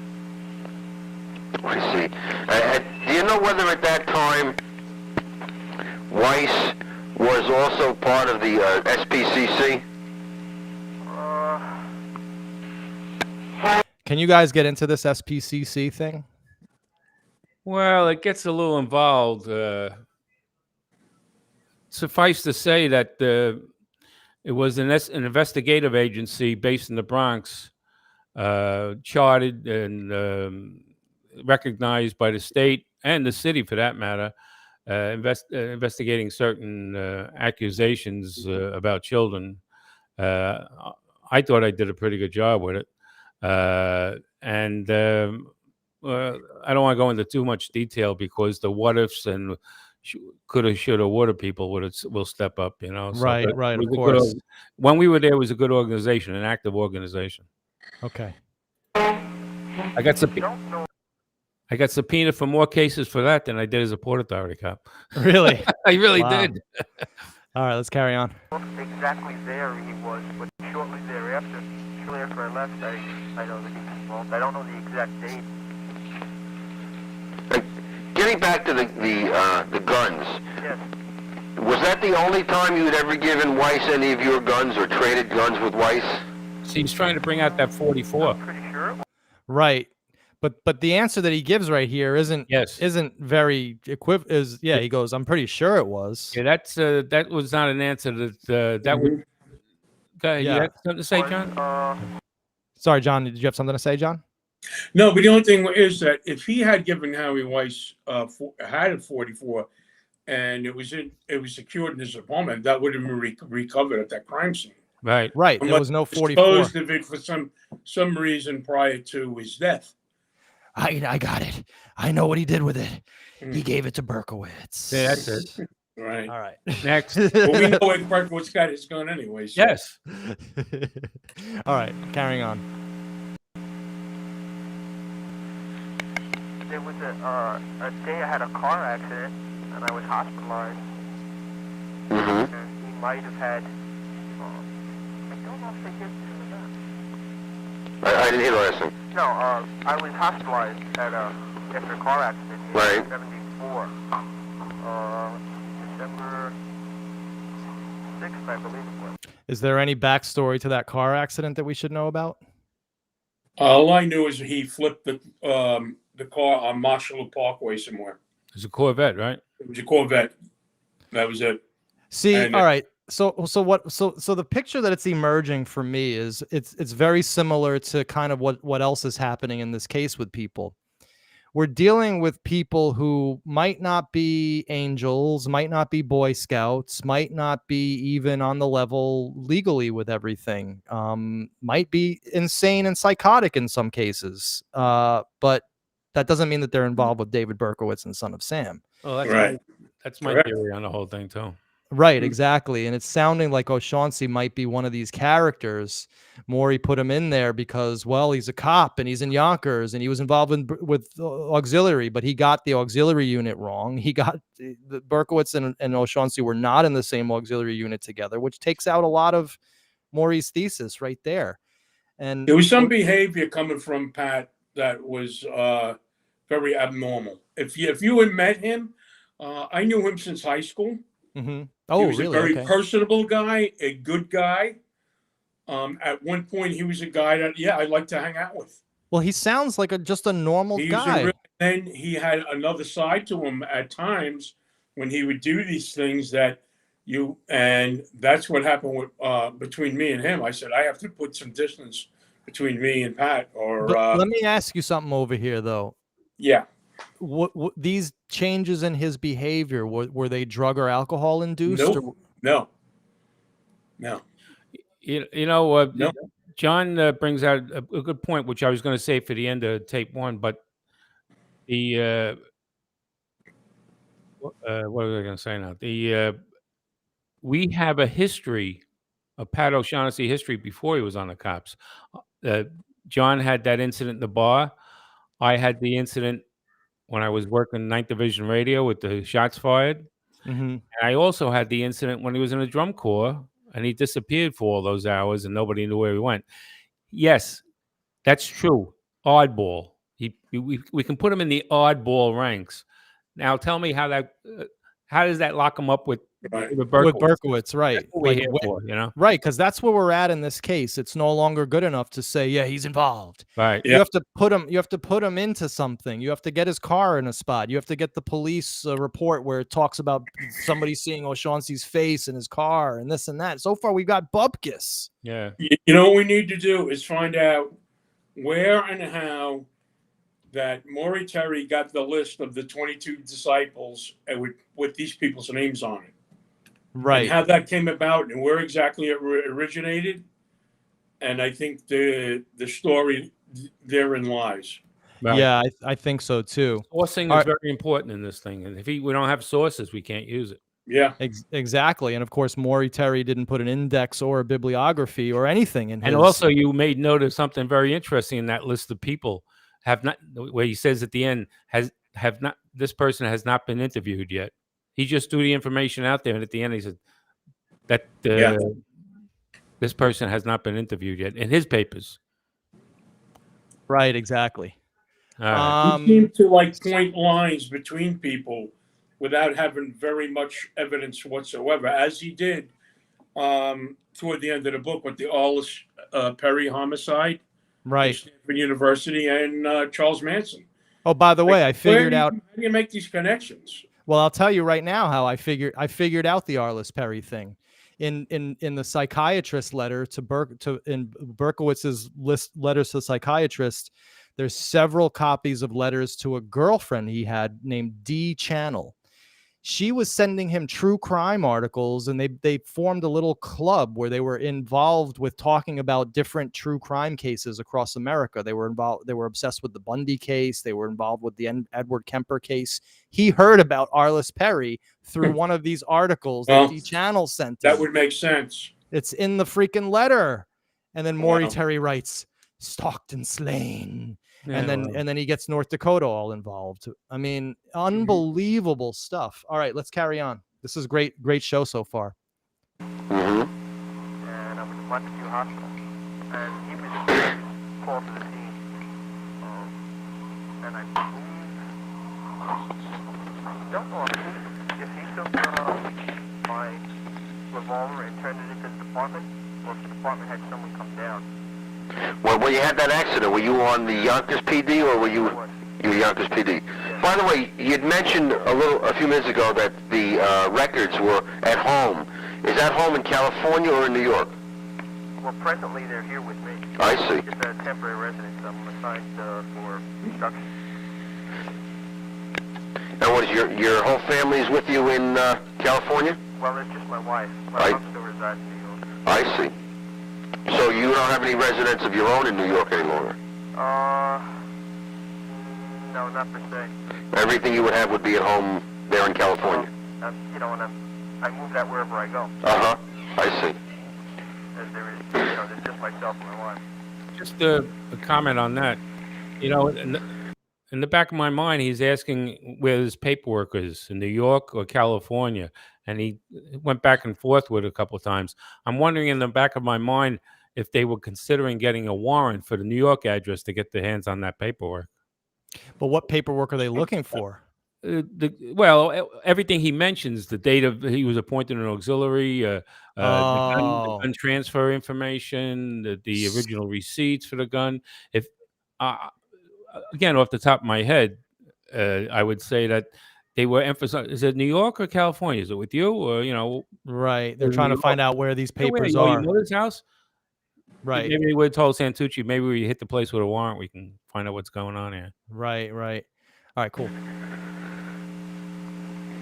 I see. Do you know whether at that time Weiss was also part of the SPCC? Can you guys get into this SPCC thing? Well, it gets a little involved. Suffice to say that it was an investigative agency based in the Bronx, chartered and recognized by the state and the city, for that matter, investigating certain accusations about children. I thought I did a pretty good job with it. I don't want to go into too much detail because the what ifs and coulda, shoulda, woulda people will step up, So, right, of course. When we were there, it was a good organization, an active organization. Okay. I got subpoenaed for more cases for that than I did as a Port Authority cop. Really? I really did. All right, let's carry on. Exactly there he was, but shortly thereafter, shortly after I left, I know that he was involved. I don't know the exact date. Getting back to the guns. Yes. Was that the only time you had ever given Weiss any of your guns or traded guns with Weiss? See, he's trying to bring out that 44. I'm pretty sure it was. Right. But the answer that he gives right here isn't very equivalent. He goes, I'm pretty sure it was. Yeah, that was not an answer that would. Okay, you have something to say, John? Sorry, John. Did you have something to say, John? No, but the only thing is that if he had given Howie Weiss had a 44, and it was secured in his apartment, that would have been recovered at that crime scene. Right. There was no 44. Disposed of it for some reason prior to his death. I got it. I know what he did with it. He gave it to Berkowitz. Yeah, that's it. Right. All right. Next. Well, we know where Berkowitz got his gun anyway. So. Yes. All right. Carrying on. There was a day I had a car accident and I was hospitalized. Mm-hmm. And he might have had. I don't know if they did this or not. I didn't hear the last thing. No, I was hospitalized after a car accident in Right. '74. December 6th, I believe it was. Is there any backstory to that car accident that we should know about? All I knew is he flipped the car on Marshall Parkway somewhere. It's a Corvette, right? It was a Corvette. That was it. See, all right. So the picture that it's emerging for me is it's very similar to kind of what else is happening in this case with people. We're dealing with people who might not be angels, might not be Boy Scouts, might not be even on the level legally with everything, might be insane and psychotic in some cases. But That doesn't mean that they're involved with David Berkowitz and Son of Sam. Oh, Right. That's my Correct. theory on the whole thing too. Right, exactly. And it's sounding like O'Shaughnessy might be one of these characters. Maury put him in there because, well, he's a cop and he's in Yonkers and he was involved with auxiliary, but he got the auxiliary unit wrong. He got the Berkowitz and O'Shaughnessy were not in the same auxiliary unit together, which takes out a lot of Maury's thesis right there. And There was some behavior coming from Pat that was very abnormal. If you had met him, I knew him since high school. Mm-hmm. He Oh, was really? a very Okay. personable guy, a good guy. At one point, he was a guy that, I'd like to hang out with. Well, he sounds like just a normal He guy. then he had another side to him at times when he would do these things and that's what happened with between me and him. I said, I have to put some distance between me and Pat. But let me ask you something over here, though. Yeah. What these changes in his behavior, were they drug or alcohol induced? Nope. No. You know, No. John brings out a good point, which I was going to say for the end of tape 1, but the what was I going to say now? We have a history, a Pat O Shaugnessy history before he was on the cops. John had that incident in the bar. I had the incident when I was working 9th Division Radio with the shots fired. Mm-hmm. And I also had the incident when he was in a drum corps and he disappeared for all those hours and nobody knew where he went. Yes, that's true. Oddball. We can put him in the oddball ranks. Now tell me how does that lock him up with Right. Berkowitz? With Berkowitz, right? That's what we're here for, you know? Right, because that's where we're at in this case. It's no longer good enough to say, yeah, he's involved. Right. You have to put him into something. You have to get his car in a spot. You have to get the police report where it talks about somebody seeing O'Shaughnessy's face in his car and this and that. So far, we've got bupkis. Yeah. You know what we need to do is find out where and how that Maury Terry got the list of the 22 disciples with these people's names on it. Right. And how that came about and where exactly it originated. And I think the story therein lies. Right. Yeah, I think so too. Sourcing is very important in this thing. And if we don't have sources, we can't use it. Yeah. Exactly. And of course, Maury Terry didn't put an index or a bibliography or anything in his. And also, you made note of something very interesting in that list of people have not, where he says at the end, this person has not been interviewed yet. He just threw the information out there, and at the end he said that this person has not been interviewed yet in his papers. Right, exactly. Right. He seemed to point lines between people without having very much evidence whatsoever, as he did toward the end of the book with the Arliss Perry homicide, right? Stanford University and Charles Manson. Oh, by the way, I figured out. How do you make these connections? Well, I'll tell you right now how I figured out the Arliss Perry thing. In the psychiatrist letter in Berkowitz's letters to the psychiatrist, there's several copies of letters to a girlfriend he had named D. Channel. She was sending him true crime articles, and they formed a little club where they were involved with talking about different true crime cases across America. They were obsessed with the Bundy case. They were involved with the Edward Kemper case. He heard about Arliss Perry through one of these articles that D. Channel sent him. That would make sense. It's in the freaking letter. And then Maury Terry writes, "Stalked and slain." Yeah, and then he gets North Dakota all involved. I mean, unbelievable stuff. All right, let's carry on. This is great show so far. Mm-hmm. And I was in Montague Hospital, and he was just called to the scene. And I don't know if he took my revolver and turned it into the department, or if the department had someone come down. Well, when you had that accident, were you on the Yonkers PD or were you Yonkers PD? Yeah. By the way, you had mentioned a few minutes ago that the records were at home. Is that home in California or in New York? Well, presently they're here with me. I see. It's a temporary residence. I'm assigned for instruction. And what is your whole family is with you in California? Well, it's just my wife. My mom still resides in New York. I see. So you don't have any residence of your own in New York any longer? No, not per se. Everything you would have would be at home there in California. You know, and I move that wherever I go. Uh-huh. I see. There is, you know, there's just myself and my wife. Just a comment on that. You know, in the back of my mind, he's asking where his paperwork is, in New York or California, and he went back and forth with it a couple of times. I'm wondering in the back of my mind if they were considering getting a warrant for the New York address to get their hands on that paperwork. But what paperwork are they looking for? Everything he mentions, the date of he was appointed an auxiliary, the gun transfer information, the original receipts for the gun. If again, off the top of my head, I would say that they were emphasizing. Is it New York or California? Is it with you, or you know? Right, they're trying to find out where these papers Your are. mother's house. Right. Maybe they would have told Santucci. Maybe we hit the place with a warrant. We can find out what's going on here. Right. All right, cool.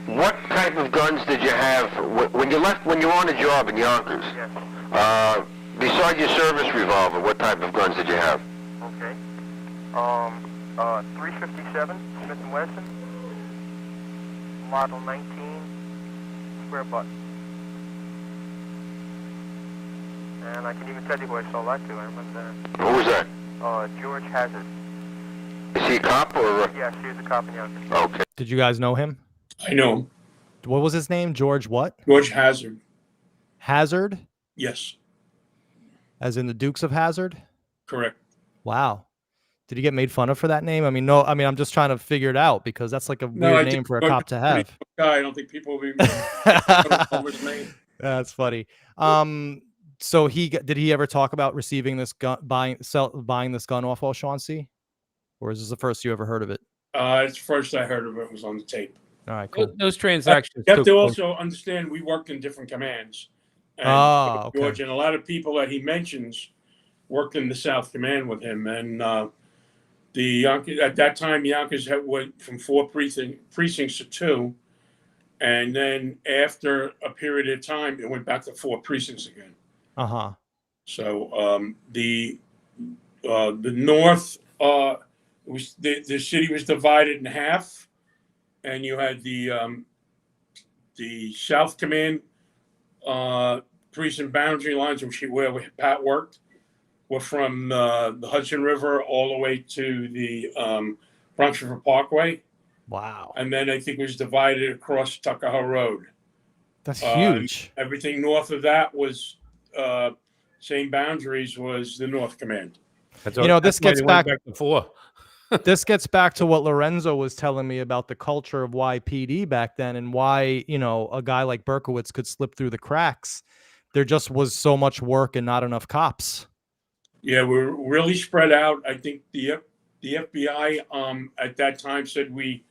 What type of guns did you have when you were on the job in Yonkers? Yes. Besides your service revolver, what type of guns did you have? Okay. 357 Smith & Wesson, model 19, square butt. And I can even tell you who I sold that to. I remember that. Who was that? George Hazard. Is he a cop or? Yes, he was a cop in Yonkers. Okay. Did you guys know him? I know him. What was his name? George what? George Hazard. Hazard? Yes, As in the Dukes of Hazzard? correct. Wow. Did he get made fun of for that name? I mean, no. I mean, I'm just trying to figure it out because that's like a weird name for a cop to have. I don't think people will be over his name. That's funny. So did he ever talk about receiving this gun, buying this gun off O'Shaughnessy, or is this the first you ever heard of it? It's the first I heard of it was on the tape. All right, cool. Those transactions. You have to also understand we worked in different commands. And okay. George and a lot of people that he mentions worked in the South Command with him. And at that time, Yonkers went from 4 precincts to 2. And then after a period of time, it went back to 4 precincts again. Uh-huh. So the north, the city was divided in half, and you had the South Command precinct boundary lines, where Pat worked, were from the Hudson River all the way to the Bronx River Parkway. Wow. And then I think it was divided across Tuckahoe Road. That's huge. Everything north of that was same boundaries was the North Command. This gets back to 4. This gets back to what Lorenzo was telling me about the culture of YPD back then and why, a guy like Berkowitz could slip through the cracks. There just was so much work and not enough cops. Yeah, we're really spread out. I think the FBI at that time said we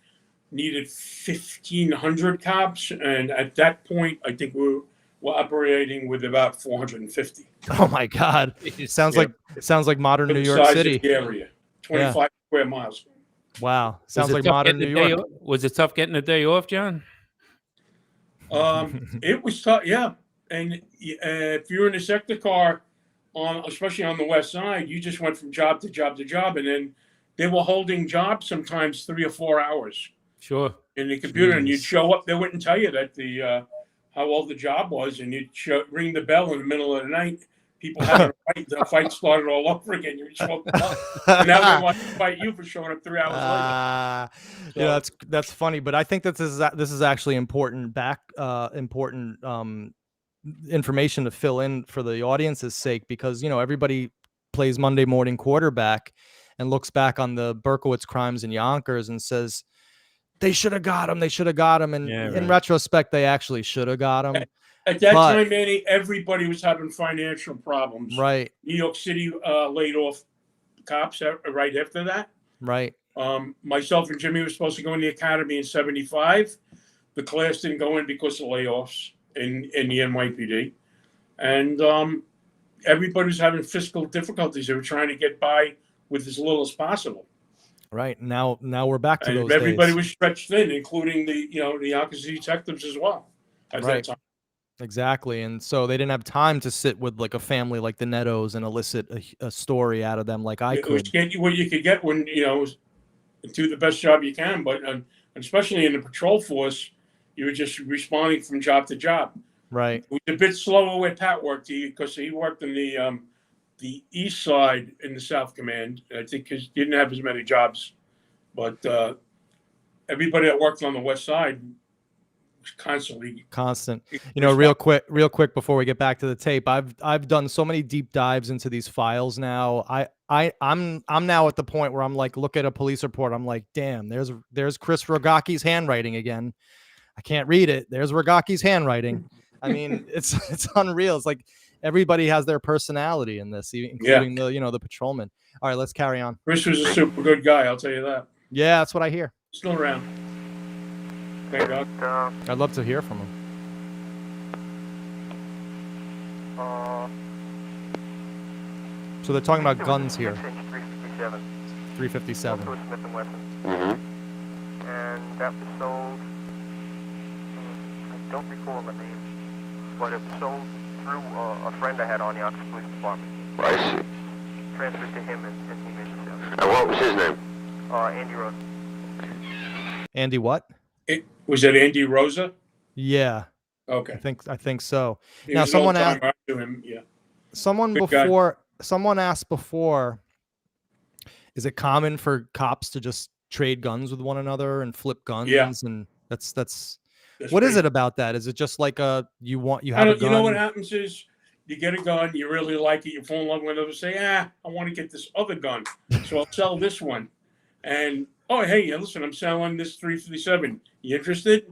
needed 1,500 cops, and at that point, I think we're operating with about 450. Oh my God! Sounds like modern New York City. The area, 25 square miles. Wow, sounds like modern New York. Was it tough getting a day off, John? It was tough, yeah. And if you're in a sector car, especially on the west side, you just went from job to job to job, and then they were holding jobs sometimes 3 or 4 hours. Sure. In the computer, and you'd show up. They wouldn't tell you that how old the job was, and you'd ring the bell in the middle of the night. People had to fight. The fight started all over again. You just woke up, and now they want to fight you for showing up 3 hours later. Yeah, that's funny, but I think that this is actually important information to fill in for the audience's sake, because everybody plays Monday morning quarterback and looks back on the Berkowitz crimes in Yonkers and says, they should have got him. And in retrospect, they actually should have got him. At that time, Manny, everybody was having financial problems. Right. New York City laid off cops right after that. Right. Myself and Jimmy were supposed to go in the academy in '75. The class didn't go in because of layoffs in the NYPD. And everybody was having fiscal difficulties. They were trying to get by with as little as possible. Right. Now we're back to those everybody days. was stretched thin, including the Yonkers detectives as well at that time. Exactly. And so they didn't have time to sit with like a family like the Nettos and elicit a story out of them like I could. It was what you could get when, do the best job you can. But especially in the patrol force, you were just responding from job to job. Right. It was a bit slower where Pat worked because he worked in the east side in the South Command. I think because he didn't have as many jobs, but everybody that worked on the west side was constant. You know, real quick before we get back to the tape, I've done so many deep dives into these files now. I'm now at the point where I'm like, look at a police report, I'm like, damn, there's Chris Rogaki's handwriting again. I can't read it. There's Rogaki's handwriting. I mean, it's unreal. It's like everybody has their personality in this, including the patrolman. All right, let's carry on. Chris was a super good guy, I'll tell you that. Yeah, that's what I hear. Still around. Thank God. I'd love to hear from him. So they're talking about guns here. 357. 357. Also a Smith & Wesson. Mm-hmm. And that was sold, I don't recall the name, but it was sold through a friend I had on the Oxford Police Department. I see. Transferred to him and he made the sale. And what was his name? Andy Rose. Andy what? Was it Andy Rosa? Yeah. Okay. I think so. He Now was an someone old asked timer. I knew him. Yeah. Someone asked before, is it common for cops to just trade guns with one another and flip guns? Yeah. And that's what is it about that? Is it just like you have a gun? You know what happens is you get a gun, you really like it, you fall in love with it, say, I want to get this other gun, so I'll sell this one. And hey, listen, I'm selling this 357. You interested?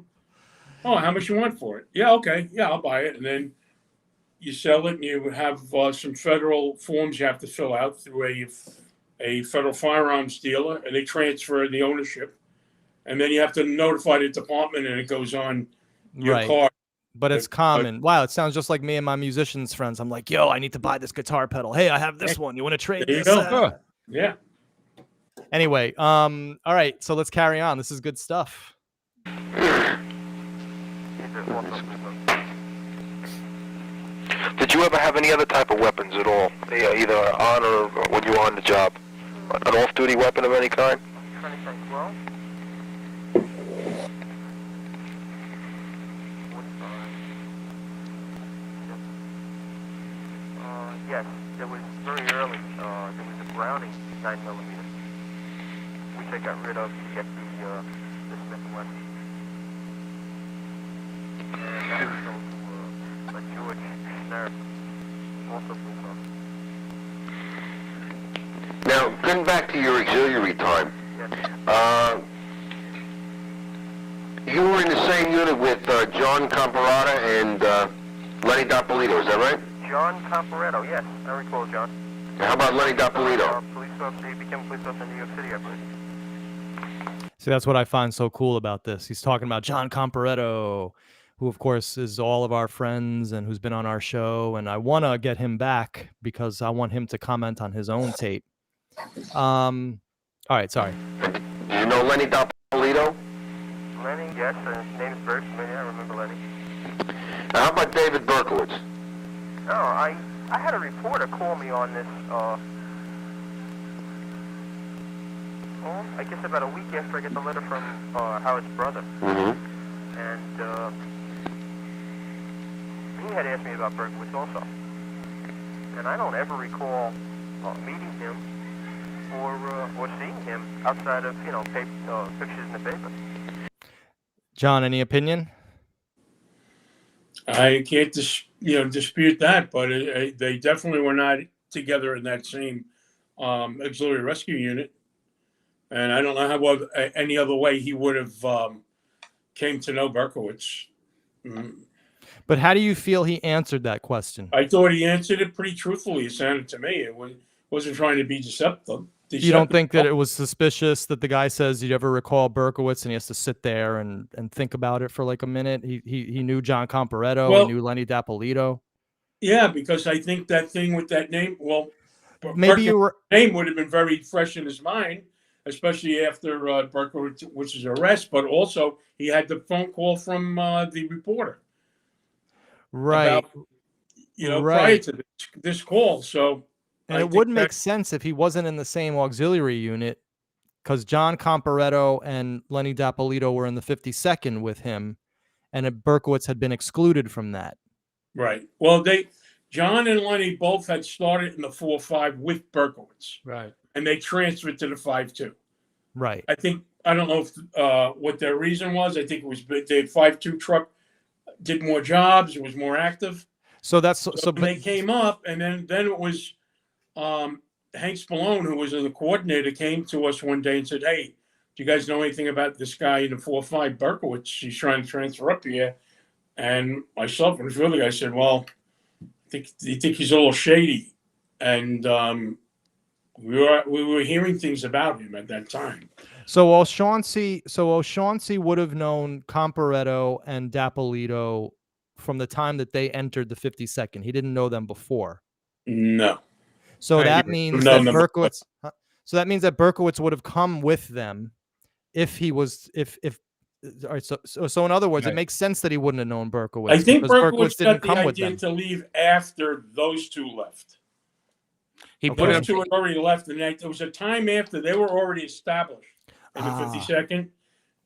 Oh, how much you want for it? Yeah, okay, yeah, I'll buy it. And then you sell it, and you have some federal forms you have to fill out through a federal firearms dealer, and they transfer the ownership. And then you have to notify the department, and it goes on your car. But it's common. Wow, it sounds just like me and my musicians friends. I'm like, yo, I need to buy this guitar pedal. Hey, I have this one. You want to trade There you this? go. Yeah. Anyway, all right, so let's carry on. This is good stuff. Did you ever have any other type of weapons at all? Either on or when you were on the job? An off-duty weapon of any kind? Well, yes, there was very early. There was a Browning 9mm, which I got rid of to get the Smith & Wesson. And that was sold to a George Schnarr, also Bulldog. Now, getting back to your auxiliary time, Yes. you were in the same unit with John Comparata and Lenny Doppolito, is that right? John Comparetto, yes, I recall John. How about Lenny Doppolito? Police officer, he became a police officer in New York City, I believe. See, that's what I find so cool about this. He's talking about John Comparetto, who, of course, is all of our friends and who's been on our show. And I want to get him back because I want him to comment on his own tape. All right, sorry. Do you know Lenny Doppolito? Lenny, yes, his name is Berkowitz. Yeah, I remember Lenny. Now, how about David Berkowitz? No, I had a reporter call me on this, I guess about a week after I get the letter from Howard's brother. Mm-hmm. And he had asked me about Berkowitz also. And I don't ever recall meeting him or seeing him outside of, pictures in the paper. John, any opinion? I can't dispute that, but they definitely were not together in that same auxiliary rescue unit. And I don't know how any other way he would have came to know Berkowitz. But how do you feel he answered that question? I thought he answered it pretty truthfully. It sounded to me. It wasn't trying to be deceptive. You don't think that it was suspicious that the guy says, "You ever recall Berkowitz?" and he has to sit there and think about it for like a minute? He knew John Comparetto. He knew Lenny Doppolito. Yeah, because I think that thing with that name, maybe name would have been very fresh in his mind, especially after Berkowitz's arrest. But also, he had the phone call from the reporter, right? About, prior to this call. So, and it would make sense if he wasn't in the same auxiliary unit because John Comparetto and Lenny Dapolito were in the 52nd with him, and Berkowitz had been excluded from that. Right. Well, John and Lenny both had started in the 4-5 with Berkowitz. Right. And they transferred to the 5-2. Right. I don't know if what their reason was. I think it was the 5-2 truck did more jobs. It was more active. So But they came up, and then it was Hank Spallone, who was the coordinator, came to us one day and said, "Hey, do you guys know anything about this guy in the 4-5 Berkowitz? He's trying to transfer up here." And myself and a few other guys said, "Well, you think he's a little shady," and we were hearing things about him at that time. So O'Shaughnessy would have known Comparetto and Dapolito from the time that they entered the 52nd. He didn't know them before. No. So that means that Berkowitz. So that means that Berkowitz would have come with them if he was if. All right, so in other words, It makes sense that he wouldn't have known Berkowitz. I think Berkowitz got the idea to leave after those two left. Those two had already left, and there was a time after they were already established in the 52nd,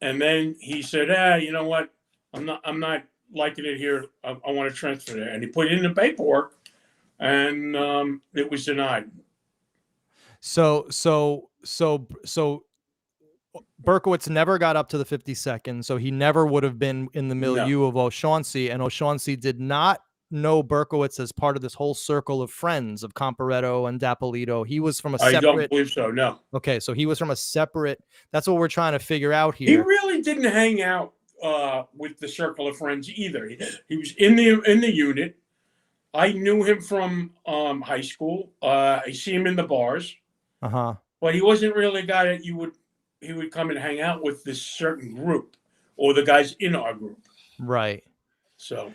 and then he said, you know what? I'm not liking it here. I want to transfer there," and he put in the paperwork, and it was denied. So Berkowitz never got up to the 52nd, so he never would have been in the milieu of O'Shaughnessy, and O'Shaughnessy did not know Berkowitz as part of this whole circle of friends of Comparetto and Dapolito. He was from a separate... I don't believe so, no. Okay, so he was from a separate... That's what we're trying to figure out here. He really didn't hang out with the circle of friends either. He was in the unit. I knew him from high school. I see him in the bars. But he wasn't really a guy that he would come and hang out with this certain group or the guys in our group. Right. So...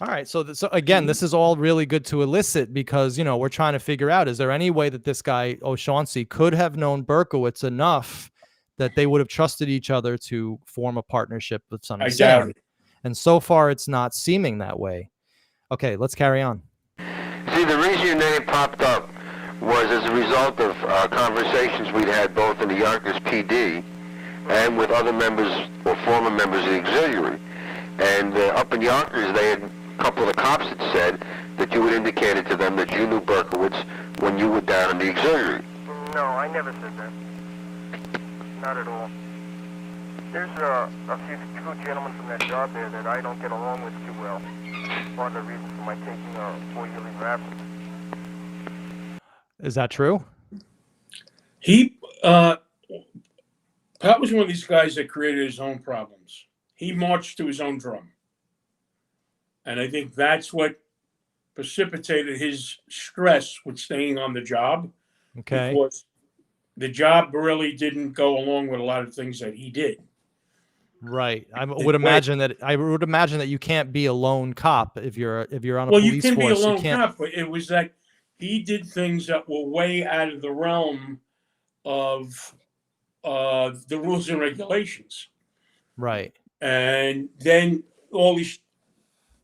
All right. So again, this is all really good to elicit because, we're trying to figure out, is there any way that this guy O'Shaughnessy could have known Berkowitz enough that they would have trusted each other to form a partnership with some extent? I doubt it. And so far, it's not seeming that way. Okay, let's carry on. See, the reason your name popped up was as a result of conversations we'd had both in the Yonkers PD and with other members or former members of the auxiliary. And up in Yonkers, they had a couple of the cops had said that you had indicated to them that you knew Berkowitz when you were down in the auxiliary. No, I never said that. Not at all. There's a few gentlemen from that job there that I don't get along with too well. Part of the reason for my taking a 4-year leave of absence. Is that true? Pat was one of these guys that created his own problems. He marched to his own drum. And I think that's what precipitated his stress with staying on the job. Okay. Because the job really didn't go along with a lot of things that he did. Right. I would imagine that you can't be a lone cop if you're on a police force. Well, you can be a lone cop, but it was that he did things that were way out of the realm of the rules and regulations. Right. And then all these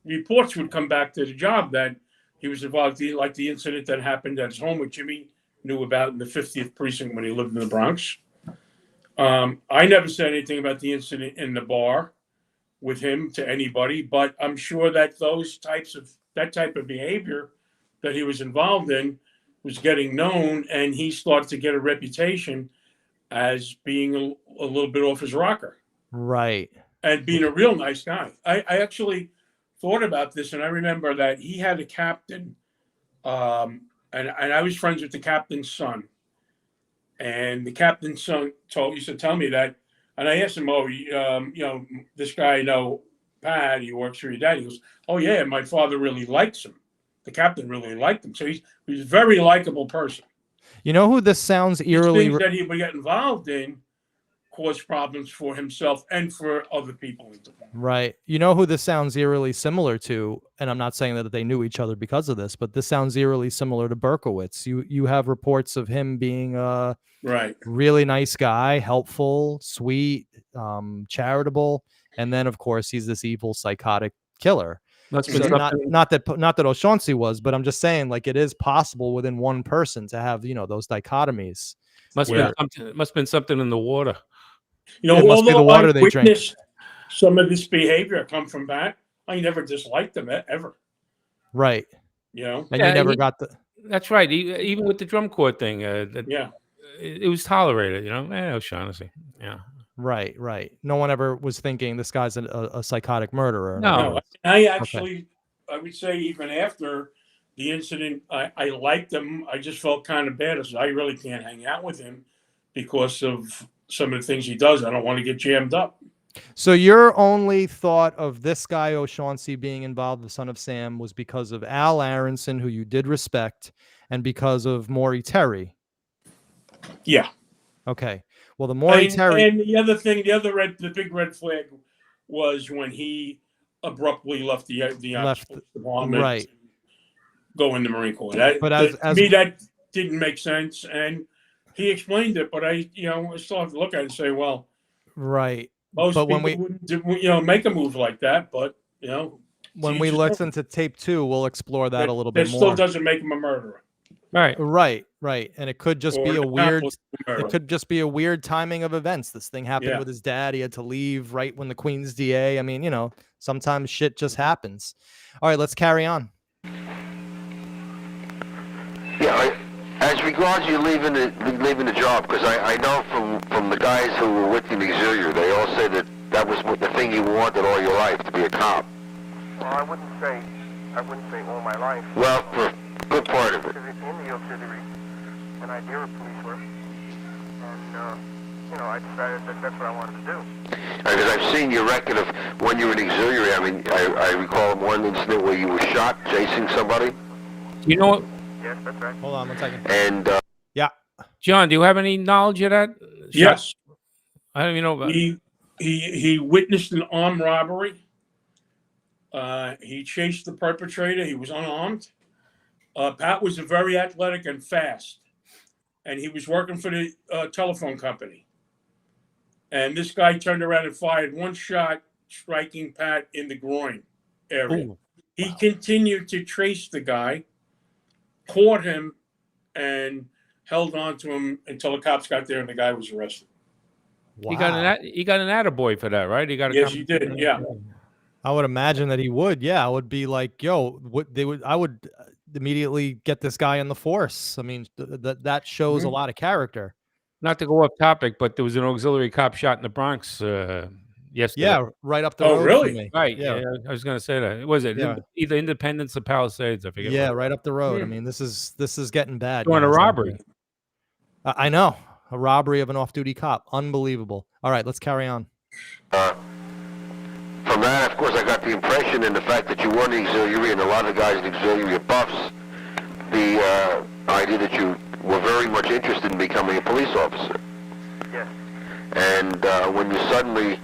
reports would come back to the job that he was involved in, like the incident that happened at his home, which Jimmy knew about in the 50th precinct when he lived in the Bronx. I never said anything about the incident in the bar with him to anybody, but I'm sure that that type of behavior that he was involved in was getting known, and he started to get a reputation as being a little bit off his rocker. Right. And being a real nice guy. I actually thought about this, and I remember that he had a captain, and I was friends with the captain's son. And the captain's son used to tell me that, and I asked him, this guy, Pat, he works for your dad. He goes, "Oh yeah, my father really likes him." The captain really liked him, so he's a very likable person. You know who this sounds eerily? Things that he would get involved in caused problems for himself and for other people. Right. You know who this sounds eerily similar to, and I'm not saying that they knew each other because of this, but this sounds eerily similar to Berkowitz. You have reports of him being a really nice guy, helpful, sweet, charitable, and then of course he's this evil, psychotic killer. That's so not that O'Shaughnessy was, but I'm just saying, like, it is possible within one person to have those dichotomies. Must have Yeah. been something. Must have been something in the water. You know, It must be the although water I they drink. witnessed some of this behavior come from Pat, I never disliked him ever. Right. You know? And Yeah, you never he- got the. That's right. Even with the drum corps thing, Yeah. it was tolerated. You know, O'Shaughnessy. Yeah. Right. No one ever was thinking this guy's a psychotic murderer. No. No, I actually, I would say even after the incident, I liked him. I just felt kind of bad. I said, I really can't hang out with him because of some of the things he does. I don't want to get jammed up. So your only thought of this guy O'Shaughnessy being involved, the son of Sam, was because of Al Aronson, who you did respect, and because of Maury Terry. Yeah. Okay. Well, the Maury Terry. And the other thing, the big red flag was when he abruptly left the Left- department, right. to go in the Marine Corps. But To me, that didn't make sense, and he explained it. But I still have to look at it and say, well, Right. most But people when wouldn't, make a move like that. But when we listen to tape 2, we'll explore that a little that bit more. still doesn't make him a murderer. Right. And it could just Or be an a weird. accomplice to murder. It could just be a weird timing of events. This thing happened Yeah. with his dad. He had to leave right when the Queen's DA. I mean, sometimes shit just happens. All right, let's carry on. Yeah, as regards you leaving the job, because I know from the guys who were with you in Auxiliary, they all say that was the thing you wanted all your life, to be a cop. Well, I wouldn't say all my life. Well, for a good part of it. Because it's in the auxiliary, and I deal with police work, and I decided that's what I wanted to do. Because I've seen your record of when you were in Auxiliary. I mean, I recall one incident where you were shot chasing somebody. You know what, Yes, that's right. Hold on one second. And John? Do you have any knowledge of that? Yes. I don't even know. About He witnessed an armed robbery. He chased the perpetrator. He was unarmed. Pat was very athletic and fast, and he was working for the telephone company. And this guy turned around and fired one shot, striking Pat in the groin area. Ooh. He continued to chase the guy, caught him, and held on to him until the cops got there and the guy was arrested. Wow. He got an attaboy for that, right? He got a Yes, he did. Yeah. I would imagine that he would. Yeah, I would be like, yo, I would immediately get this guy in the force. I mean, that shows a lot of character. Not to go off topic, but there was an auxiliary cop shot in the Bronx yesterday. Yeah, right up the Oh, road really? from me. Right. Yeah. Yeah, I was going to say that. Was it Yeah. either Independence or Palisades? I forget. Yeah, what. right up the road. I Hmm. mean, this is getting bad. Doing a guys. robbery. I know. A robbery of an off-duty cop. Unbelievable. All right, let's carry on. from that, of course, I got the impression, and the fact that you were in the Auxiliary, and a lot of the guys in the Auxiliary are buffs, the idea that you were very much interested in becoming a police officer. Yes. And when you suddenly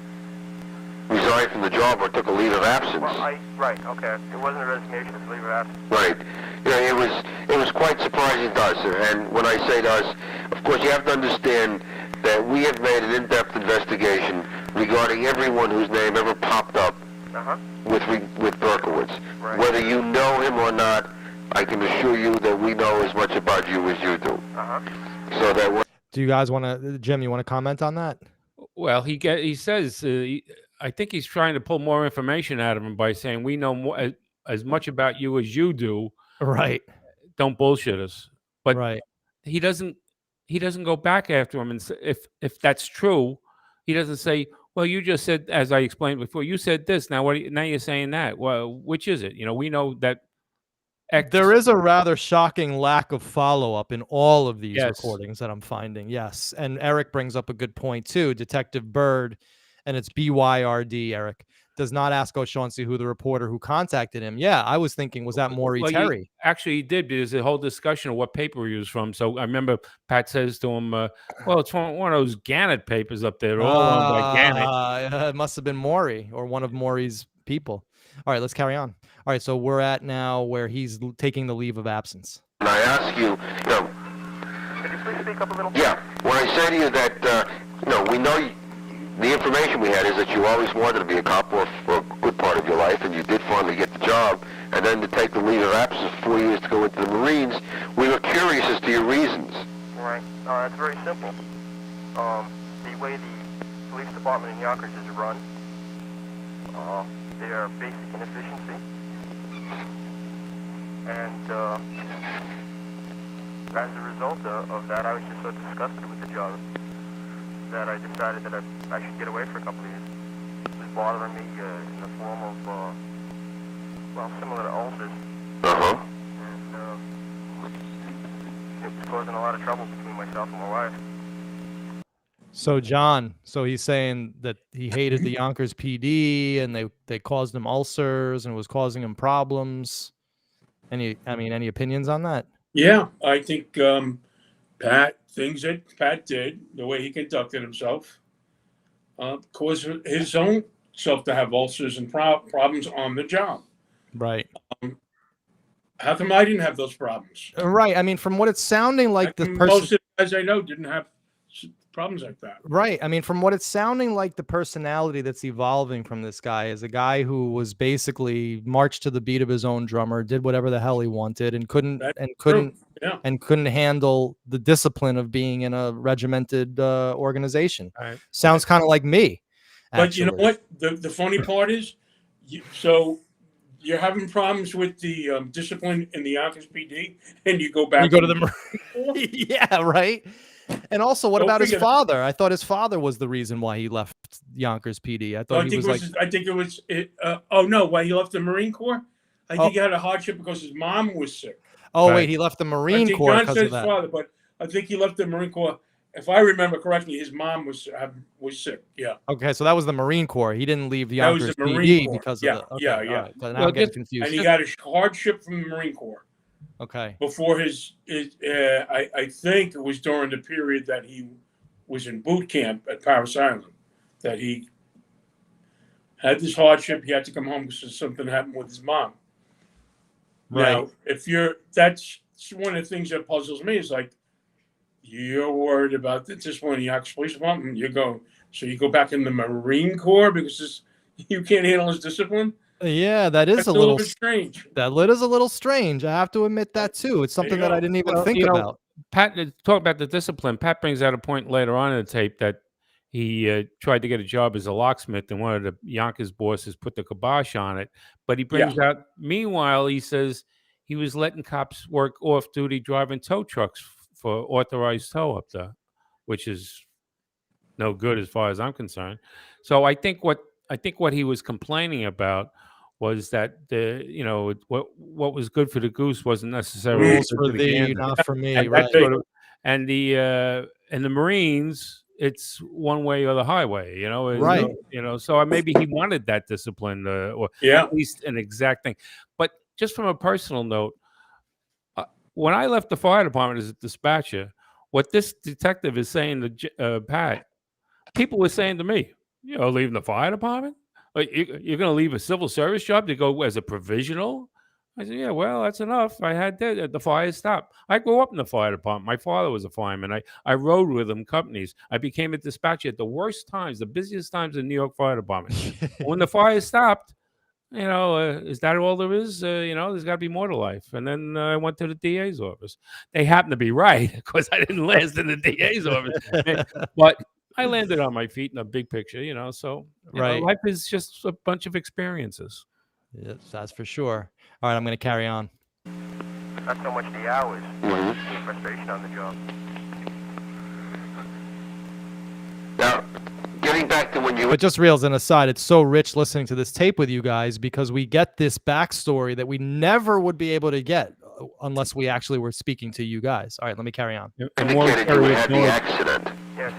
resigned from the job or took a leave of absence. Well, right, okay. It wasn't a resignation, it's a leave of absence. Right. It was quite surprising to us. And when I say to us, of course, you have to understand that we have made an in-depth investigation regarding everyone whose name ever popped up with Berkowitz. Right. Whether you know him or not, I can assure you that we know as much about you as you do. So that. Do you guys want to, Jim? You want to comment on that? Well, he says I think he's trying to pull more information out of him by saying we know more, as much about you as you do. Right. Don't bullshit us. But right. he doesn't go back after him and say, if that's true, he doesn't say, well, you just said, as I explained before, you said this. Now now you're saying that. Well, which is it? We know that. There is a rather shocking lack of follow-up in all of these Yes. recordings that I'm finding. Yes. And Eric brings up a good point too. Detective Bird, and it's BYRD, Eric, does not ask O'Shaughnessy who the reporter who contacted him. Yeah, I was thinking, was that Maury Terry? Actually, he did. There's a whole discussion of what paper he was from. So I remember Pat says to him, well, it's one of those Gannett papers up there. They're all owned by Gannett. It must have been Maury or one of Maury's people. All right, let's carry on. All right, so we're at now where he's taking the leave of absence. And I ask you, Could you please speak up a little? yeah, when I say to you that, we know the information we had is that you always wanted to be a cop for a good part of your life, and you did finally get the job, and then to take the leave of absence for 4 years to go into the Marines, we were curious as to your reasons. Right. It's very simple. The way the police department in Yonkers is run, they are basic inefficiency. And as a result of that, I was just so disgusted with the job that I decided that I should get away for a couple of years. It was bothering me in the form of, well, similar to ulcers. Uh-huh. And it was causing a lot of trouble between myself and my wife. So John, so he's saying that he hated the Yonkers PD and they caused him ulcers and was causing him problems. Any opinions on that? Yeah, I think things that Pat did, the way he conducted himself, caused his own self to have ulcers and problems on the job. Right. How come I didn't have those problems? Right. I mean, from what it's sounding like, the person, most of the guys I know didn't have problems like that. right. I mean, from what it's sounding like, the personality that's evolving from this guy is a guy who was basically marched to the beat of his own drummer, did whatever the hell he wanted, and couldn't handle the discipline of being in a regimented organization. Right. Sounds kind of like me. But you know what? The funny part is, so you're having problems with the discipline in the Yonkers PD, and you go back. You go to the yeah, right. And also, what about his father? I thought his father was the reason why he left Yonkers PD. I thought he was like. I think it was. Oh no! Why he left the Marine Corps? I think he had a hardship because his mom was sick. Oh wait, he left the Marine Corps because of that. Father, but I think he left the Marine Corps. If I remember correctly, his mom was sick. Yeah. Okay, so that was the Marine Corps. He didn't leave the Yonkers PD because of the. Okay, yeah. Right. But now I'm getting confused. And he got a hardship from the Marine Corps. Okay. Before I think it was during the period that he was in boot camp at Paris Island that he had this hardship. He had to come home because something happened with his mom. Right. Now, that's one of the things that puzzles me is like, you're worried about this one in the Yonkers Police Department. You go back in the Marine Corps because you can't handle his discipline. Yeah, that's a little bit strange. That is a little strange. I have to admit that too. It's something that I didn't even think about. Pat, talk about the discipline. Pat brings out a point later on in the tape that he tried to get a job as a locksmith, and one of the Yonkers bosses put the kibosh on it. But he brings out, meanwhile, he says he was letting cops work off duty driving tow trucks for authorized tow up there, which is no good as far as I'm concerned. So I think what he was complaining about was that what was good for the goose wasn't necessarily rules for thee, not for me, right? And the Marines, it's one way or the highway, right? So maybe he wanted that discipline, or at least an exact thing. But just from a personal note, when I left the fire department as a dispatcher, what this detective is saying to Pat, people were saying to me, leaving the fire department? You're going to leave a civil service job to go as a provisional? I said, yeah, well, that's enough. I had that. The fire stopped. I grew up in the fire department. My father was a fireman. I rode with him companies. I became a dispatcher at the worst times, the busiest times in New York Fire Department. When the fire stopped, is that all there is? There's got to be more to life. And then I went to the DA's office. They happened to be right because I didn't last in the DA's office. But I landed on my feet in a big picture, so life is just a bunch of experiences. Yes, that's for sure. All right, I'm going to carry on. Not so much the hours, but the frustration on the job. Now, getting back to when you... But just real as an aside, it's so rich listening to this tape with you guys because we get this backstory that we never would be able to get unless we actually were speaking to you guys. All right, let me carry on. And Maury Terry had the accident. Yes.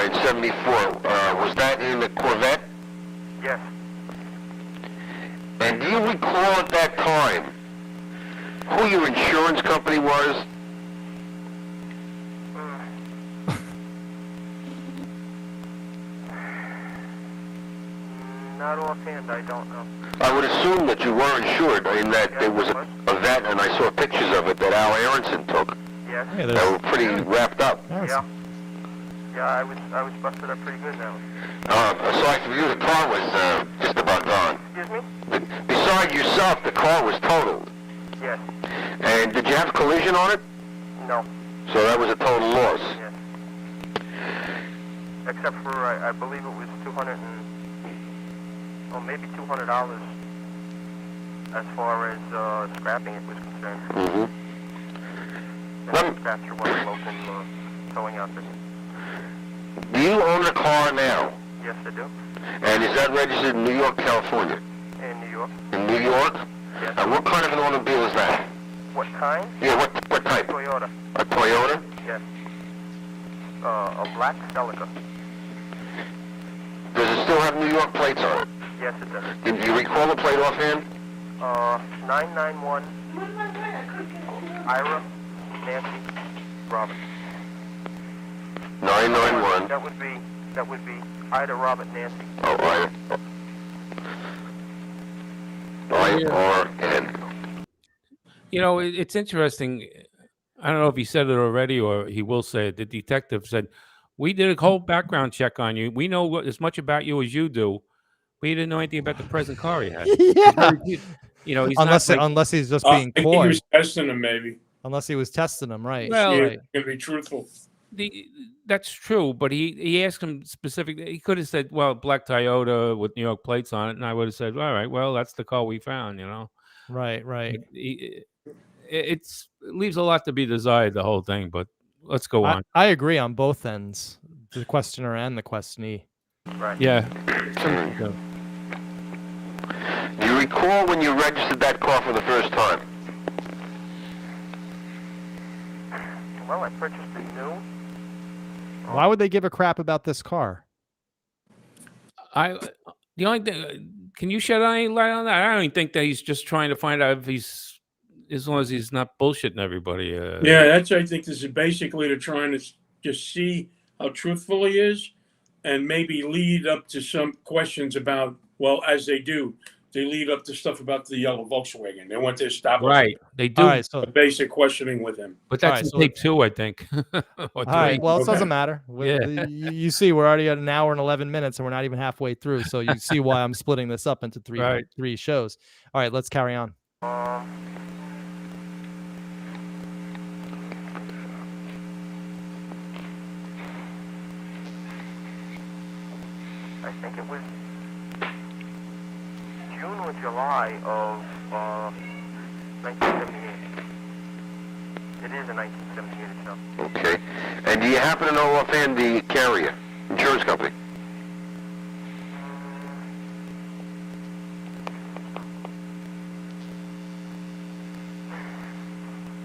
In 74. Was that in the Corvette? Yes. And do you recall at that time who your insurance company was? Not offhand, I don't know. I would assume that you were insured in that there was a vet, and I saw pictures of it that Al Aronson took. Yes. Hey, that were pretty wrapped up. Yeah. Yeah, I was busted up pretty good now. Aside from you, the car was just about gone. Excuse me? Beside yourself, the car was totaled. Yes. And did you have a collision on it? No. So that was a total loss. Yes. Except for, I believe it was maybe $200 as far as scrapping it was concerned. Mm-hmm. That's through one of the local towing outfits. Do you own a car now? Yes, I do. And is that registered in New York, California? In New York. In New York? Yes. And what kind of an automobile is that? What kind? Yeah, what type? Toyota. A Toyota? Yes. A black Celica. Does it still have New York plates on it? Yes, it does. Do you recall the plate offhand? 991 Ira Nancy Robert. 991. That would be Ida Robert Nancy. Oh, I-R-N. You know, it's interesting. I don't know if he said it already or he will say it. The detective said, we did a whole background check on you. We know as much about you as you do. We didn't know anything about the present car he had. Yeah. You know, he's unless he's just being I think coy. he was testing him, maybe. Unless he was testing him, right? Well, Yeah, right. gonna be truthful. That's true, but he asked him specifically. He could have said, "Well, black Toyota with New York plates on it," and I would have said, "All right, well, that's the car we found." You know, Right. it leaves a lot to be desired, the whole thing. But let's go on. I agree on both ends, the questioner and the questionee. Right. Yeah. Do you recall when you registered that car for the first time? Well, I purchased it new. Why would they give a crap about this car? The only thing, can you shed any light on that? I don't even think that he's just trying to find out if he's, as long as he's not bullshitting everybody. Yeah, I think this is basically to trying to just see how truthful he is, and maybe lead up to some questions about, well, as they do, they lead up to stuff about the yellow Volkswagen. They want to establish Right, they do. All right, so basic questioning with him. But that's All right, in so tape 2, I think. all right, well, it Okay. doesn't matter. Yeah. You see, we're already at an hour and 11 minutes, and we're not even halfway through. So you see why I'm splitting this up into three shows. All right, let's carry on. I think it was June or July of 1978. It is a 1978 itself. Okay. And do you happen to know offhand the carrier, insurance company?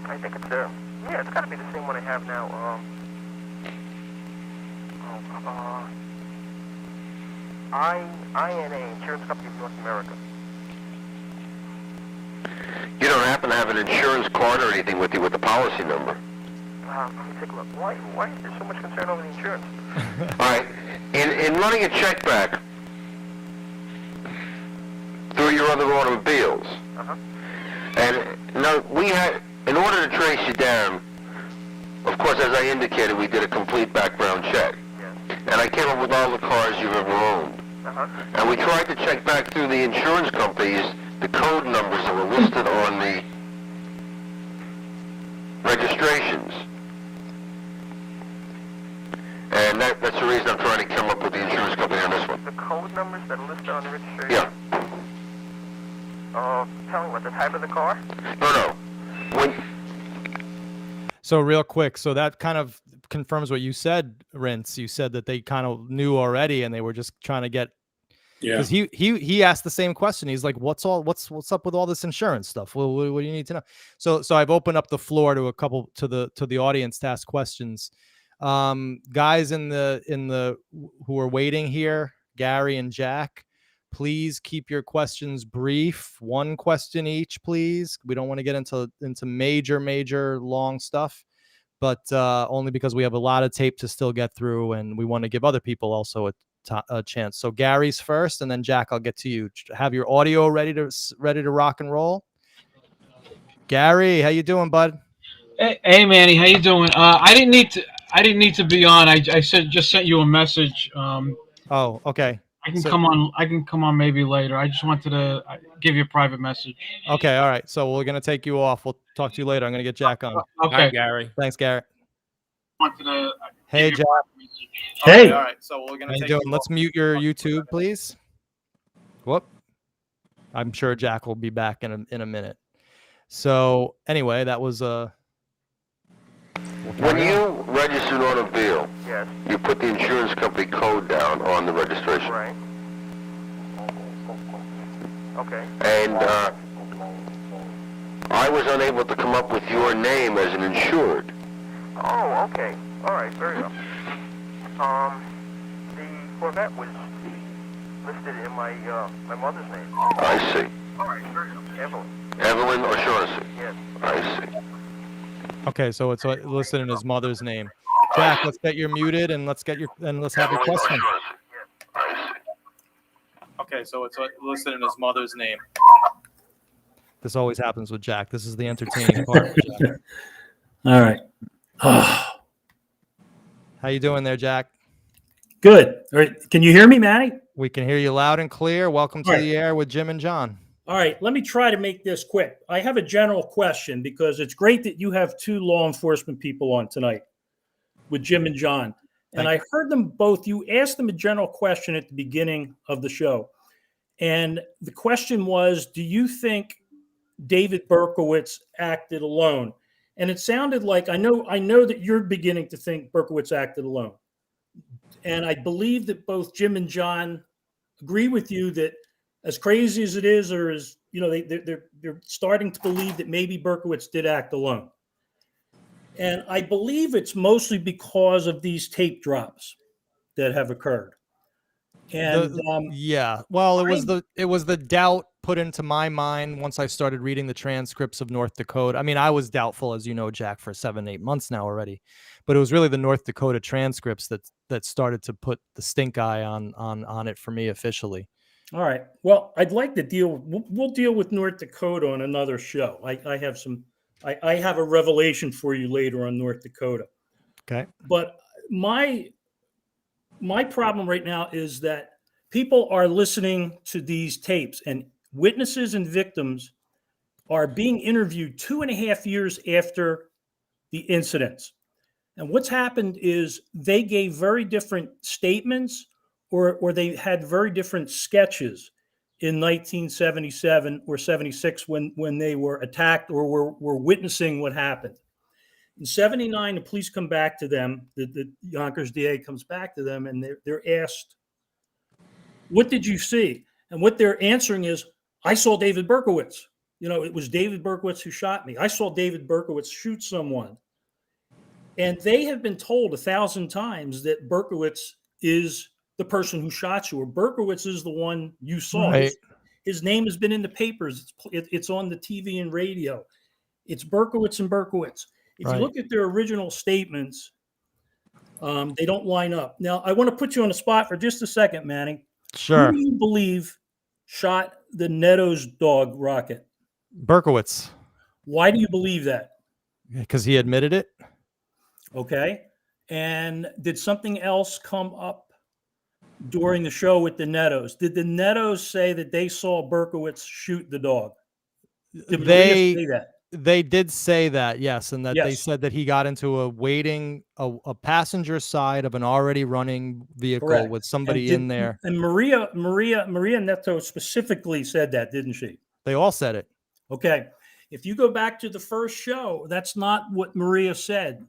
I think it's it's got to be the same one I have now. INA, Insurance Company of North America. You don't happen to have an insurance card or anything with you with the policy number? Let me take a look. Why is there so much concern over the insurance? All right. In running a check back through your other automobiles, and now we had, in order to trace you down, of course, as I indicated, we did a complete background check. Yes. And I came up with all the cars you've ever owned. And we tried to check back through the insurance companies, the code numbers that were listed on the registrations. And that's the reason I'm trying to come up with the insurance company on this one. The code numbers that are listed on the registration? Yeah. Tell me what, the type of the car? No. So real quick, so that kind of confirms what you said, Rince. You said that they kind of knew already, and they were just trying to get. Yeah. Because he asked the same question. He's like, "What's up with all this insurance stuff? Well, what do you need to know?" So I've opened up the floor to a couple to the audience to ask questions. Guys in the who are waiting here, Gary and Jack, please keep your questions brief. One question each, please. We don't want to get into major long stuff, but only because we have a lot of tape to still get through, and we want to give other people also a chance. So Gary's first, and then Jack, I'll get to you. Have your audio ready to rock and roll. Gary, how you doing, bud? Hey Manny, how you doing? I didn't need to be on. I just sent you a message. Oh, okay. I can come on maybe later. I just wanted to give you a private message. Okay, all right. So we're gonna take you off. We'll talk to you later. I'm gonna get Jack on. Okay. Hi, Gary. Thanks, Gary. Hey, Jack. Hey. All right. So we're gonna take. Let's mute your YouTube, please. Whoop. I'm sure Jack will be back in a minute. So anyway, that was When you register an automobile, Yes. you put the insurance company code down on the registration. Right. Okay. And I was unable to come up with your name as an insured. Oh, okay. All right, very well. The Corvette was listed in my my mother's name. I see. All right, very well. Evelyn. Evelyn O'Shaughnessy. Yes. I see. okay. So it's listed in his mother's name. Jack, let's get you muted and let's have your question. I see. Okay, so it's listed in his mother's name. This always happens with Jack. This is the entertaining part. Jack. All right. How you doing there, Jack? Good. All right. Can you hear me, Manny? We can hear you loud and clear. Welcome to All right. the air with Jim and John. All right. Let me try to make this quick. I have a general question because it's great that you have two law enforcement people on tonight with Jim and John. And I heard them both. You asked them a general question at the beginning of the show. And the question was, do you think David Berkowitz acted alone? And it sounded like I know that you're beginning to think Berkowitz acted alone. And I believe that both Jim and John agree with you that as crazy as it is, or as you know, they're starting to believe that maybe Berkowitz did act alone. And I believe it's mostly because of these tape drops that have occurred. And yeah, well, it was the doubt put into my mind once I started reading the transcripts of North Dakota. I mean, I was doubtful, as you know, Jack, for 7-8 months now already, but it was really the North Dakota transcripts that started to put the stink eye on it for me officially. All right. Well, I'd like to we'll deal with North Dakota on another show. I have a revelation for you later on North Dakota. Okay. But my problem right now is that people are listening to these tapes and witnesses and victims are being interviewed 2.5 years after the incidents. And what's happened is they gave very different statements or they had very different sketches in 1977 or 76 when they were attacked or were witnessing what happened. In 79, the police come back to them, the Yonkers DA comes back to them, and they're asked, what did you see? And what they're answering is, I saw David Berkowitz. You know, it was David Berkowitz who shot me. I saw David Berkowitz shoot someone. And they have been told 1,000 times that Berkowitz is the person who shot you, or Berkowitz is the one you saw. Right. His name has been in the papers. It's on the TV and radio. It's Berkowitz and Berkowitz. If you look at their original statements, they don't line up. Now, I want to put you on the spot for just a second, Manny. Sure. Who do you believe shot the Netto's dog rocket? Berkowitz. Why do you believe that? Because he admitted it. Okay. And did something else come up during the show with the Nettos? Did the Nettos say that they saw Berkowitz shoot the dog? Did Maria say that? They did say that, yes, and that they said that he got into a passenger side of an already running vehicle with somebody in there. And Maria Netto specifically said that, didn't she? They all said it. Okay. If you go back to the first show, that's not what Maria said.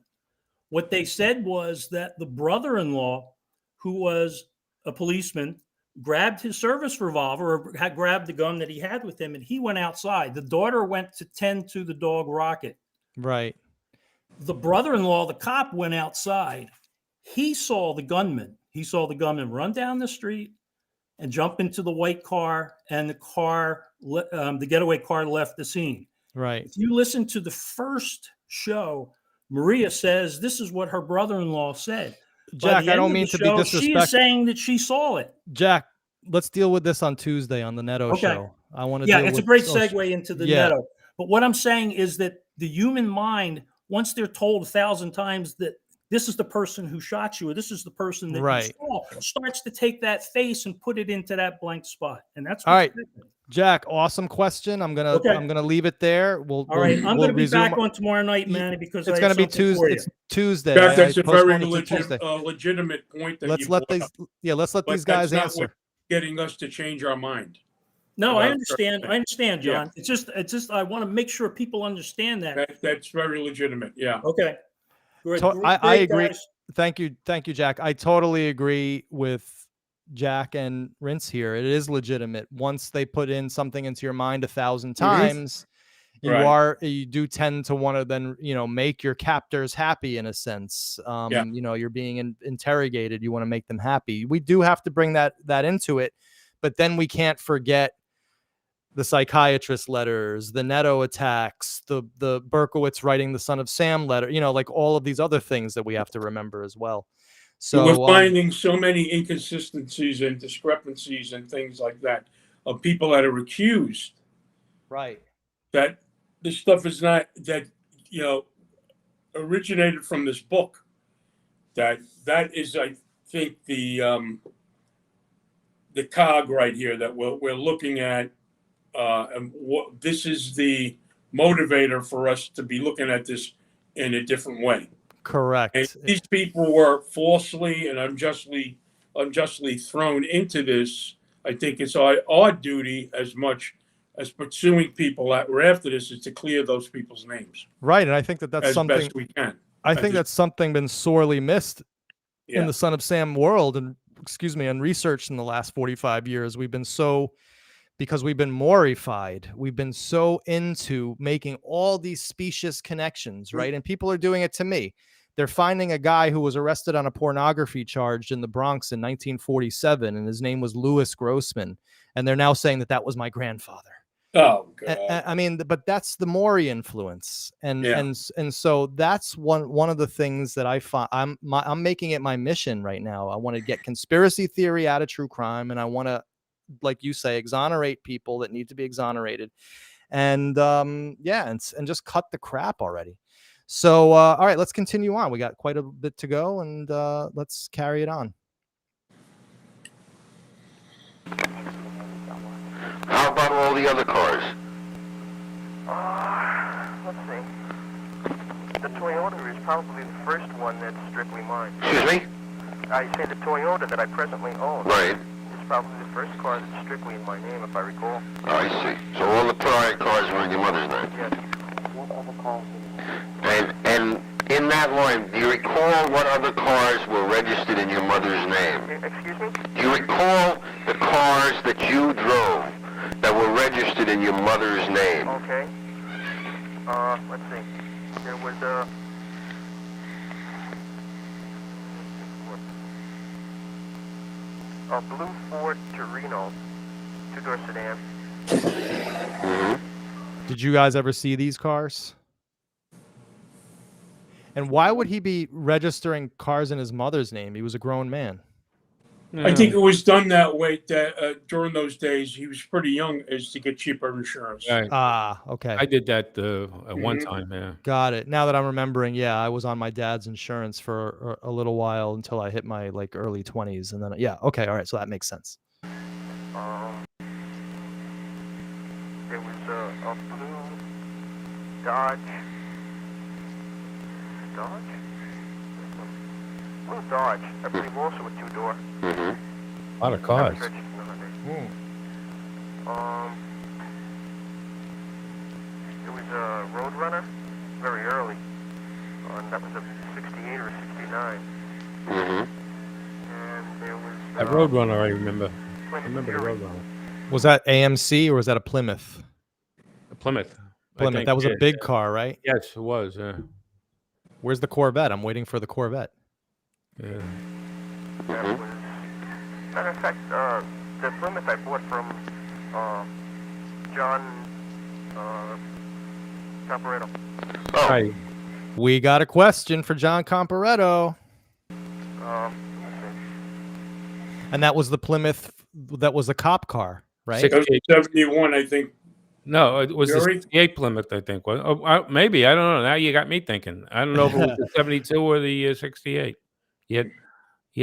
What they said was that the brother-in-law, who was a policeman, grabbed his service revolver or had grabbed the gun that he had with him, and he went outside. The daughter went to tend to the dog rocket. Right. The brother-in-law, the cop, went outside. He saw the gunman. He saw the gunman run down the street and jump into the white car, and the getaway car left the scene. Right. If you listen to the first show, Maria says this is what her brother-in-law said. Jack, I don't mean to be disrespectful. She is saying that she saw it. Jack, let's deal with this on Tuesday on the Netto show. I want to. Yeah, it's a great segue into the Netto. But what I'm saying is that the human mind, once they're told 1,000 times that this is the person who shot you, or this is the person that you saw, starts to take that face and put it into that blank spot. And that's all right. Jack, awesome question. I'm gonna leave it there. All right, I'm we'll going to be resume. back on tomorrow night, Manny, because It's I gonna have be something Tuesday. for you. It's Tuesday. Jack, that's I a very postponed it to Tuesday. legitimate point that you Let's brought let up. let's let But these guys that's not answer. what's getting us to change our mind. No, I about understand. certain I understand, Yeah. John. It's just I want to make sure people understand that. That's very legitimate. Yeah. Okay. Great, I agree. guys. Thank you, Jack. I totally agree with Jack and Rince here. It is legitimate. Once they put in something into your mind 1,000 times, Right. you do tend to want to then, make your captors happy in a sense. Yeah. You're being interrogated. You want to make them happy. We do have to bring that into it, but then we can't forget the psychiatrist letters, the Neto attacks, the Berkowitz writing the Son of Sam letter, like all of these other things that we have to remember as well. So we're finding so many inconsistencies and discrepancies and things like that of people that are accused. Right. That this stuff is not that originated from this book. That is, I think, the cog right here that we're looking at, and what this is the motivator for us to be looking at this in a different way. Correct. And these people were falsely and unjustly thrown into this. I think it's our duty, as much as pursuing people that were after this, is to clear those people's names. Right, and I think that's as something best we can. I think that's something been sorely missed Yeah. in the Son of Sam world, and research in the last 45 years. Because we've been Maury-fied. We've been so into making all these specious connections, right? And people are doing it to me. They're finding a guy who was arrested on a pornography charge in the Bronx in 1947, and his name was Louis Grossman. And they're now saying that was my grandfather. Oh, God. I mean, but that's the Maury influence, and Yeah. and so that's one of the things that I find. I'm making it my mission right now. I want to get conspiracy theory out of true crime, and I want to, like you say, exonerate people that need to be exonerated, and and just cut the crap already. So all right, let's continue on. We got quite a bit to go, and let's carry it on. How about all the other cars? Let's see. The Toyota is probably the first one that's strictly mine. Excuse me? I say the Toyota that I presently own. Right. Is probably the first car that's strictly in my name, if I recall. Oh, I see. So all the prior cars were in your mother's name. Yes. What other cars? And in that line, do you recall what other cars were registered in your mother's name? Excuse me? Do you recall the cars that you drove that were registered in your mother's name? Okay. Let's see. There was a blue Ford Torino, two-door sedan. Mm-hmm. Did you guys ever see these cars? And why would he be registering cars in his mother's name? He was a grown man. I think it was done that way that during those days he was pretty young, is to get cheaper insurance. Right. Okay. I did that at one time. Yeah. Got it. Now that I'm remembering, I was on my dad's insurance for a little while until I hit my early 20s, and then okay, all right, so that makes sense. There was a blue Dodge. Blue Dodge, I believe, also a two-door. Mm-hmm. A lot of cars. There was a Roadrunner, very early. That was a 68 or 69. Mm-hmm. And there was That Roadrunner, I remember. Plymouth I remember the Fury. Roadrunner. Was that AMC or was that a Plymouth? Plymouth. I Plymouth. think, That was a yeah. big car, right? Yes, it was. Yeah. Where's the Corvette? I'm waiting for the Corvette. Yeah. That was, matter of fact, the Plymouth I bought from John Caporetto. Oh, Right. We got a question for John Comparetto. Let's see. And that was the Plymouth, that was a cop car, right? That was 71, I think. No, it was the Fury? 68 Plymouth, I think. Well, maybe. I don't know. Now you got me thinking. I don't know if it was the 72 or the 68. He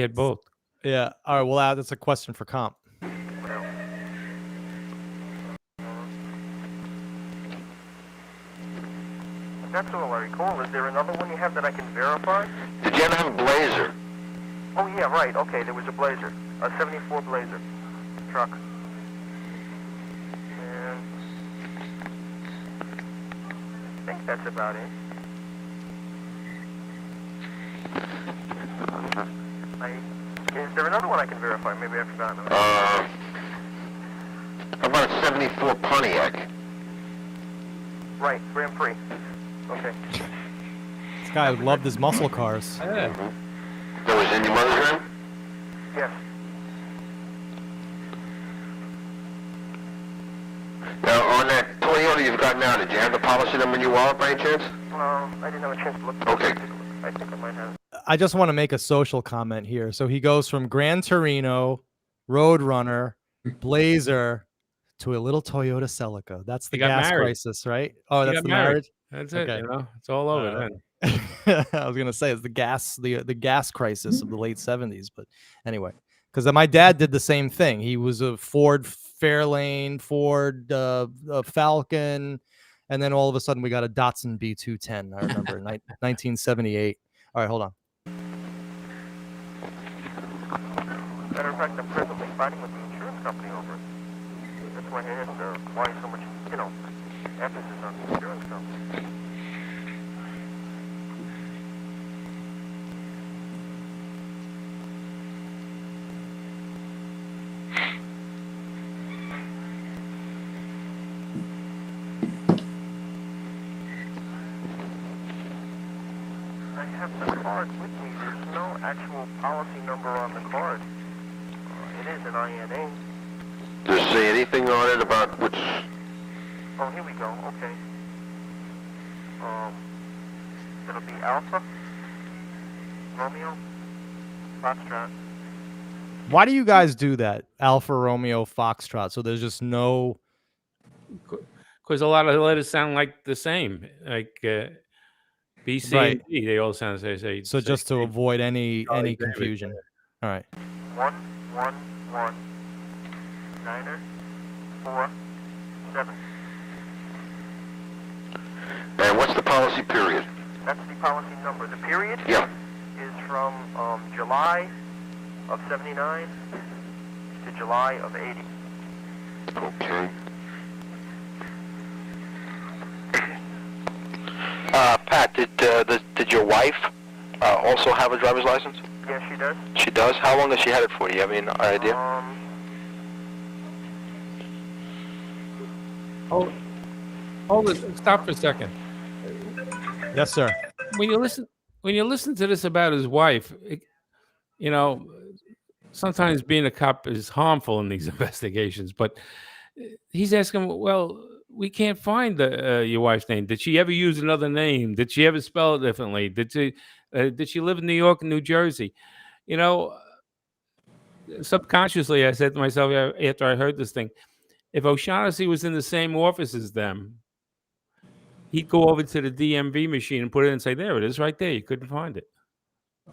had both. Yeah. All right. Well, that's a question for Comp. That's all I recall. Is there another one you have that I can verify? Did you ever have a Blazer? Oh, yeah, right. Okay, there was a Blazer. A 74 Blazer truck. And I think that's about it. Is there another one I can verify? Maybe I've forgotten. How about a 74 Pontiac? Right, Grand Prix. Okay. This guy loved his muscle cars. Yeah. That was in your mother's name? Yes. Now, on that Toyota you've got now, did you have the policy number in your wallet by any chance? I didn't have a chance to look. Okay. I think I might have it. I just want to make a social comment here. So he goes from Gran Torino, Roadrunner, Blazer to a little Toyota Celica. That's the He got gas married. crisis, right? Oh, He that's got the married. marriage. That's Okay. it. You know, it's all over then. I was gonna say it's the gas crisis of the late 70s, but anyway, because my dad did the same thing. He was a Ford Fairlane, Ford Falcon, and then all of a sudden we got a Datsun B210. I remember 1978. All right, hold on. Matter of fact, I'm presently fighting with the insurance company over it. That's why I asked why so much, emphasis on the insurance company. I have the card with me. There's no actual policy number on the card. It is an INA. Does it say anything on it about which... Oh, here we go. Okay. It'll be Alpha, Romeo, Foxtrot. Why do you guys do that? Alfa Romeo Foxtrot. So there's just no. Because a lot of the letters sound like the same, like B, C, Right. and D. They all sound the same. So just to avoid any David. confusion. All right. 111 9er 4 7. And what's the policy period? That's the policy number. The period Yeah. is from July of 79 to July of 80. Okay. Pat, did your wife also have a driver's license? Yes, she does. She does? How long has she had it for? Do you have any idea? Hold it. Stop for a second. Yes, sir. When you listen to this about his wife, sometimes being a cop is harmful in these investigations. But he's asking, well, we can't find your wife's name. Did she ever use another name? Did she ever spell it differently? Did she live in New York and New Jersey? Subconsciously, I said to myself after I heard this thing, if O'Shaughnessy was in the same office as them, he'd go over to the DMV machine and put it in and say, there it is right there. You couldn't find it.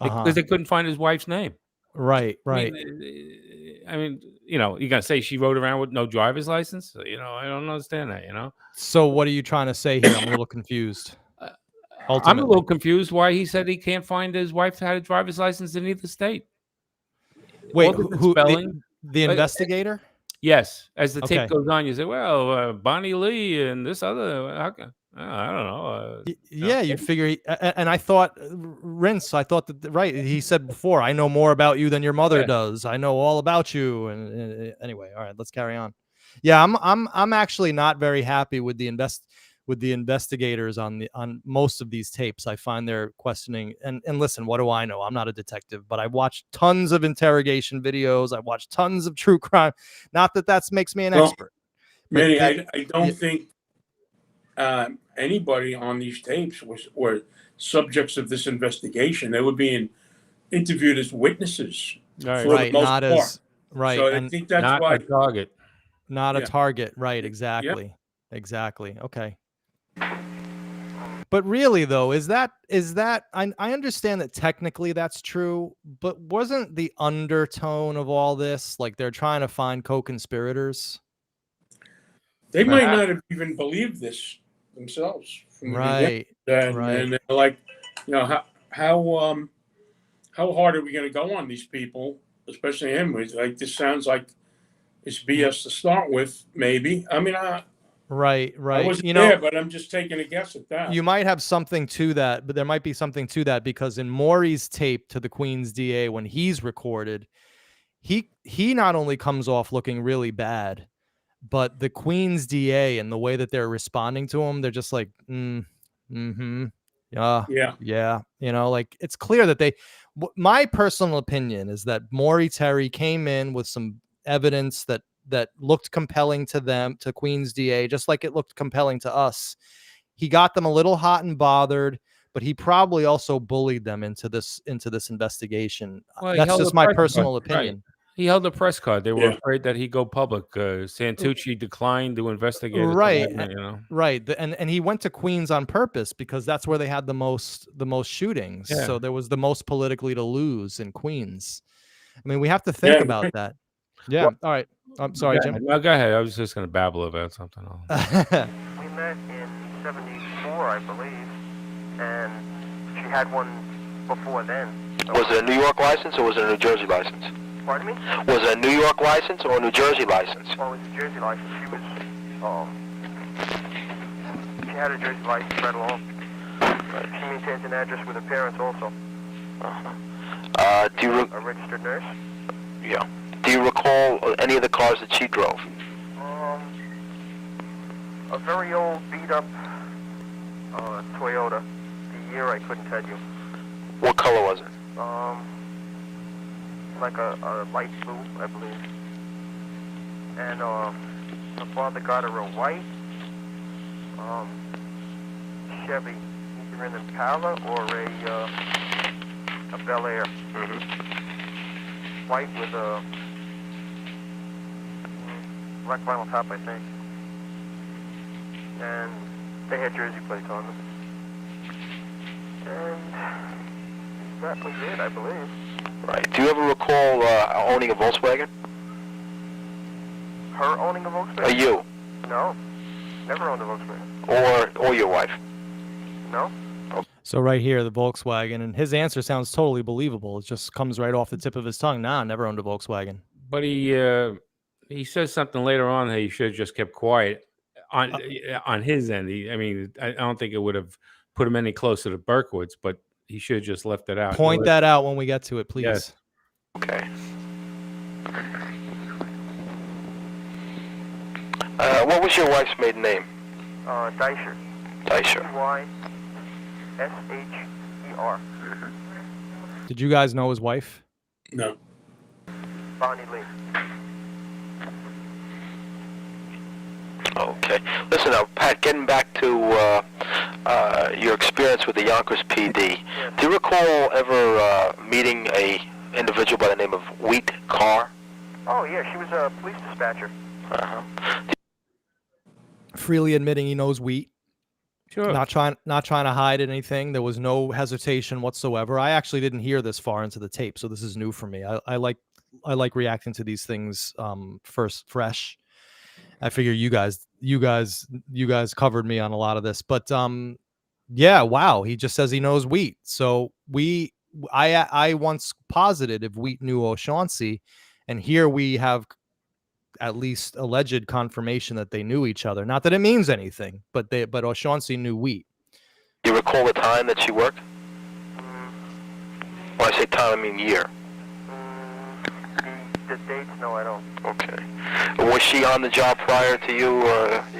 Because they couldn't find his wife's name. Right. I mean, you're going to say she rode around with no driver's license? I don't understand that, So what are you trying to say here? I'm a little confused. I'm a little confused why he said he can't find his wife had a driver's license in either state. Wait, who spelling? The investigator? Yes. As the tape Okay. goes on, you say, well, Bonnie Lee and this other, I don't know. Yeah, you'd figure. And I thought, I thought that, right, he said before, I know more about you than your mother does. I know all about you. And anyway, all right, let's carry on. Yeah, I'm actually not very happy with the investigators on most of these tapes. I find their questioning, and listen, what do I know? I'm not a detective, but I watched tons of interrogation videos. I watched tons of true crime. Not that makes me an expert. Manny, I don't think anybody on these tapes were subjects of this investigation. They were being interviewed as witnesses for the most part. Right. So I think that's not why a target. Not a target. Right. Exactly. Yep. Exactly. Okay. But really, though, is that I understand that technically that's true, but wasn't the undertone of all this like they're trying to find co-conspirators? they might not have even believed this themselves from the Right. beginning. Right. And they're like, how hard are we going to go on these people, especially him? Like, this sounds like it's BS to start with, maybe. I mean, Right. I wasn't You there, know, but I'm just taking a guess at that. you might have something to that, but there might be something to that because in Maury's tape to the Queen's DA when he's recorded, he not only comes off looking really bad, but the Queen's DA and the way that they're responding to him, they're just like, yeah, Yeah. you know, like it's clear that my personal opinion is that Maury Terry came in with some evidence that looked compelling to them, to Queen's DA, just like it looked compelling to us. He got them a little hot and bothered, but he probably also bullied them into this investigation. Well, That's just my personal opinion. Right. He held a press card. They were Yeah. afraid that he'd go public. Santucci declined to investigate it. Right. You know. Right. And he went to Queens on purpose because that's where they had the most shootings. Yeah. So there was the most politically to lose in Queens. I mean, we have to think about that. Yeah. Well, all right. I'm sorry, Jim. No, go ahead. I was just going to babble about something else. We met in '74, I believe, and she had one before then. Was it a New York license or was it a New Jersey license? Pardon me? Was it a New York license or a New Jersey license? Oh, it was a Jersey license. She had a Jersey license right along. She maintains an address with her parents also. Do you A registered nurse. yeah. Do you recall any of the cars that she drove? A very old, beat-up Toyota. The year I couldn't tell you. What color was it? Like a light blue, I believe. And her father got her a white Chevy, either an Impala or a Bel Air. White with a black vinyl top, I think. And they had Jersey plates on them. And that was it, I believe. Right. Do you ever recall owning a Volkswagen? Her owning a Volkswagen? Or you? No. Never owned a Volkswagen. Or your wife? No. So right here, the Volkswagen, and his answer sounds totally believable. It just comes right off the tip of his tongue. Nah, never owned a Volkswagen. But he says something later on that he should have just kept quiet on his end. I don't think it would have put him any closer to Berkowitz, but he should have just left it out. Point that out when we get to it, please. Yes. Okay. What was your wife's maiden name? Deisher. Deisher. D-Y-S-H-E-R. Did you guys know his wife? No. Bonnie Lee. Okay. Listen now, Pat, getting back to your experience with the Yonkers PD, do you recall ever meeting a individual by the name of Wheat Carr? Oh, yeah, she was a police dispatcher. Freely admitting he knows wheat. Sure. Not trying to hide anything. There was no hesitation whatsoever. I actually didn't hear this far into the tape, so this is new for me. I like reacting to these things first fresh. I figure you guys covered me on a lot of this, but yeah, wow. He just says he knows wheat. So I once posited if Wheat knew O'Shaughnessy, and here we have at least alleged confirmation that they knew each other. Not that it means anything, but O'Shaughnessy knew Wheat. Do you recall the time that she worked? When I say time, I mean year. The dates, no, I don't. Okay. Was she on the job prior to you,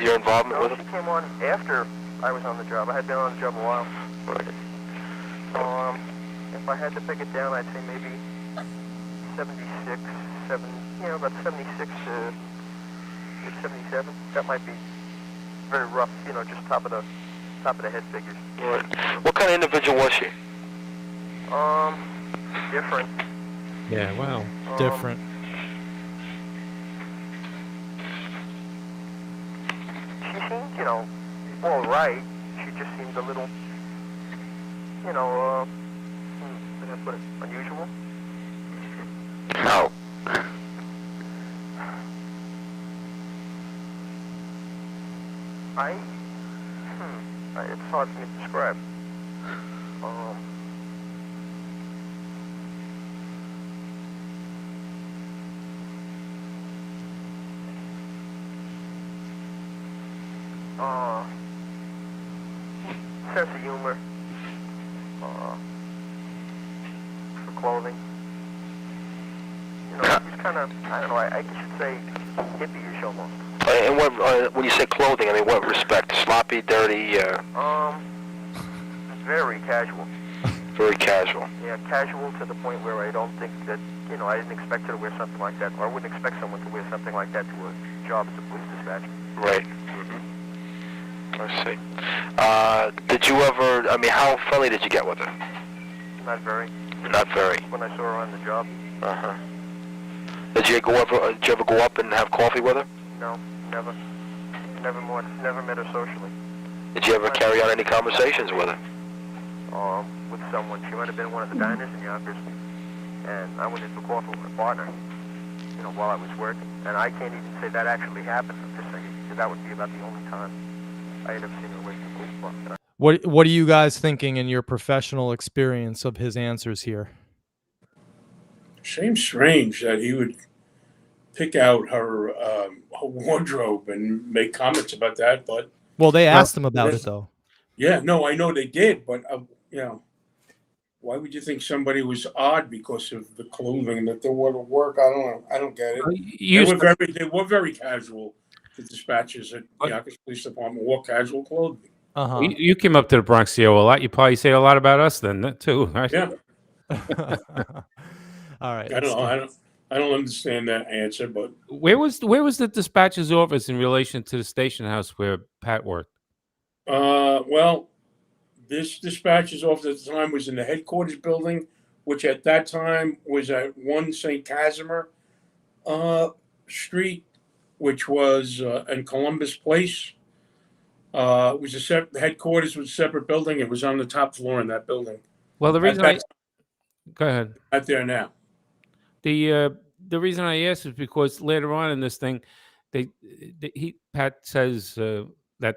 your involvement No, with she her? came on after I was on the job. I had been on the job a while. Right. If I had to pick it down, I'd say maybe 76, about 76 to 77. That might be very rough, just top of the head figures. Right. What kind of individual was she? Different. Yeah, wow. Different. She seemed, all right. She just seemed a little, unusual. No. It's hard for me to describe. Sense of humor. For clothing. You know, he's kind of, I don't know, I guess you'd say hippie-ish almost. And what, when you say clothing, I mean, what respect? Sloppy, dirty? Very casual. Very casual. Yeah, casual to the point where I don't think that, you know, I didn't expect her to wear something like that, or I wouldn't expect someone to wear something like that to a job as a police dispatcher. Right. I see. Did you ever, I mean, how friendly did you get with her? Not very. Not very. When I saw her on the job. Uh-huh. Did you ever go up and have coffee with her? No, never. Never met her socially. Did you ever carry on any conversations with her? With someone. She might have been one of the diners in Yonkers. And I went into coffee with my partner, you know, while I was working. And I can't even say that actually happened. I'm just saying that would be about the only time I had ever seen her away from the police department. What are you guys thinking in your professional experience of his answers here? Seems strange that he would pick out her wardrobe and make comments about that, but well, they asked him about it though. Yeah, no, I know they did, but you know, why would you think somebody was odd because of the clothing that they wore to work? I don't know. I don't get it. They were very casual. The dispatchers at the Yonkers Police Department wore casual clothing. Uh-huh. You came up to the Bronx CO a lot. You probably say a lot about us then too, right? Yeah. All right. I don't know. I don't understand that answer, but where was the dispatcher's office in relation to the station house where Pat worked? Well, this dispatcher's office at the time was in the headquarters building, which at that time was at 1 St. Casimir Street, which was in Columbus Place. It was the headquarters was a separate building. It was on the top floor in that building. Well, the reason go ahead. Not there now. The reason I asked is because later on in this thing, Pat says that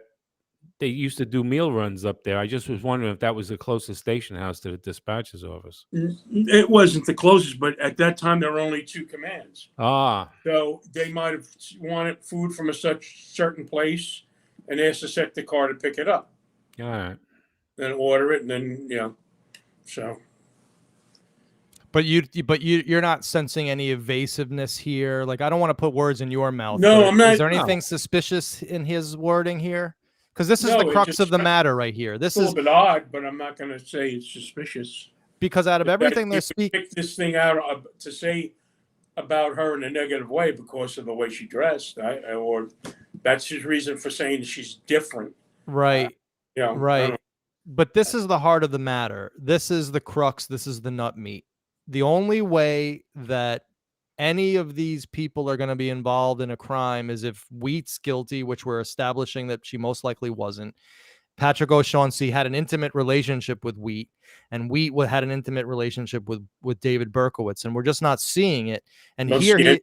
they used to do meal runs up there. I just was wondering if that was the closest station house to the dispatcher's office. It wasn't the closest, but at that time there were only 2 commands. Ah. So they might have wanted food from a certain place and asked to set the car to pick it up. All right. Then order it, and then so. But you're not sensing any evasiveness here. Like, I don't want to put words in your mouth. No, I'm not. Is there anything suspicious in his wording here? Because this is the crux of the matter right here. This is a little bit odd, but I'm not going to say it's suspicious. Because out of everything they're speaking, pick this thing out to say about her in a negative way because of the way she dressed, or that's his reason for saying she's different. Right. Right. But this is the heart of the matter. This is the crux. This is the nut meat. The only way that any of these people are going to be involved in a crime is if Wheat's guilty, which we're establishing that she most likely wasn't. Patrick O'Shaughnessy had an intimate relationship with Wheat, and Wheat had an intimate relationship with David Berkowitz, and we're just not seeing it. And here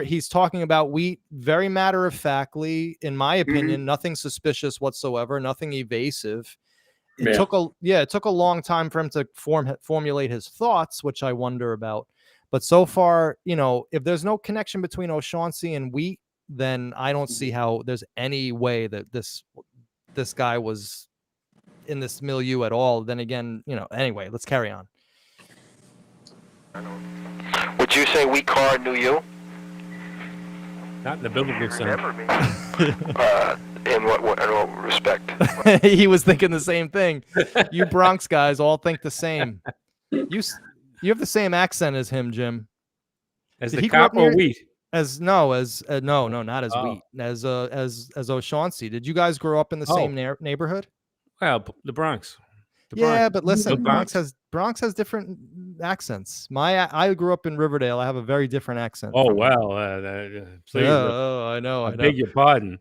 he's talking about Wheat very matter-of-factly, in my opinion, nothing suspicious whatsoever, nothing evasive. It took a long time for him to formulate his thoughts, which I wonder about. But so far, if there's no connection between O'Shaughnessy and Wheat, then I don't see how there's any way that this guy was in this milieu at all. Then again, anyway, let's carry on. Would you say Wheat Carr knew you? Not in the biblical sense. In what respect? He was thinking the same thing. You Bronx guys all think the same. You have the same accent as him, Jim. As the cop or Wheat? No, not as Wheat. As O'Shaughnessy. Did you guys grow up in the same neighborhood? Well, the Bronx. But listen, Bronx has different accents. I grew up in Riverdale. I have a very different accent. Oh well, please. I know. I beg your pardon.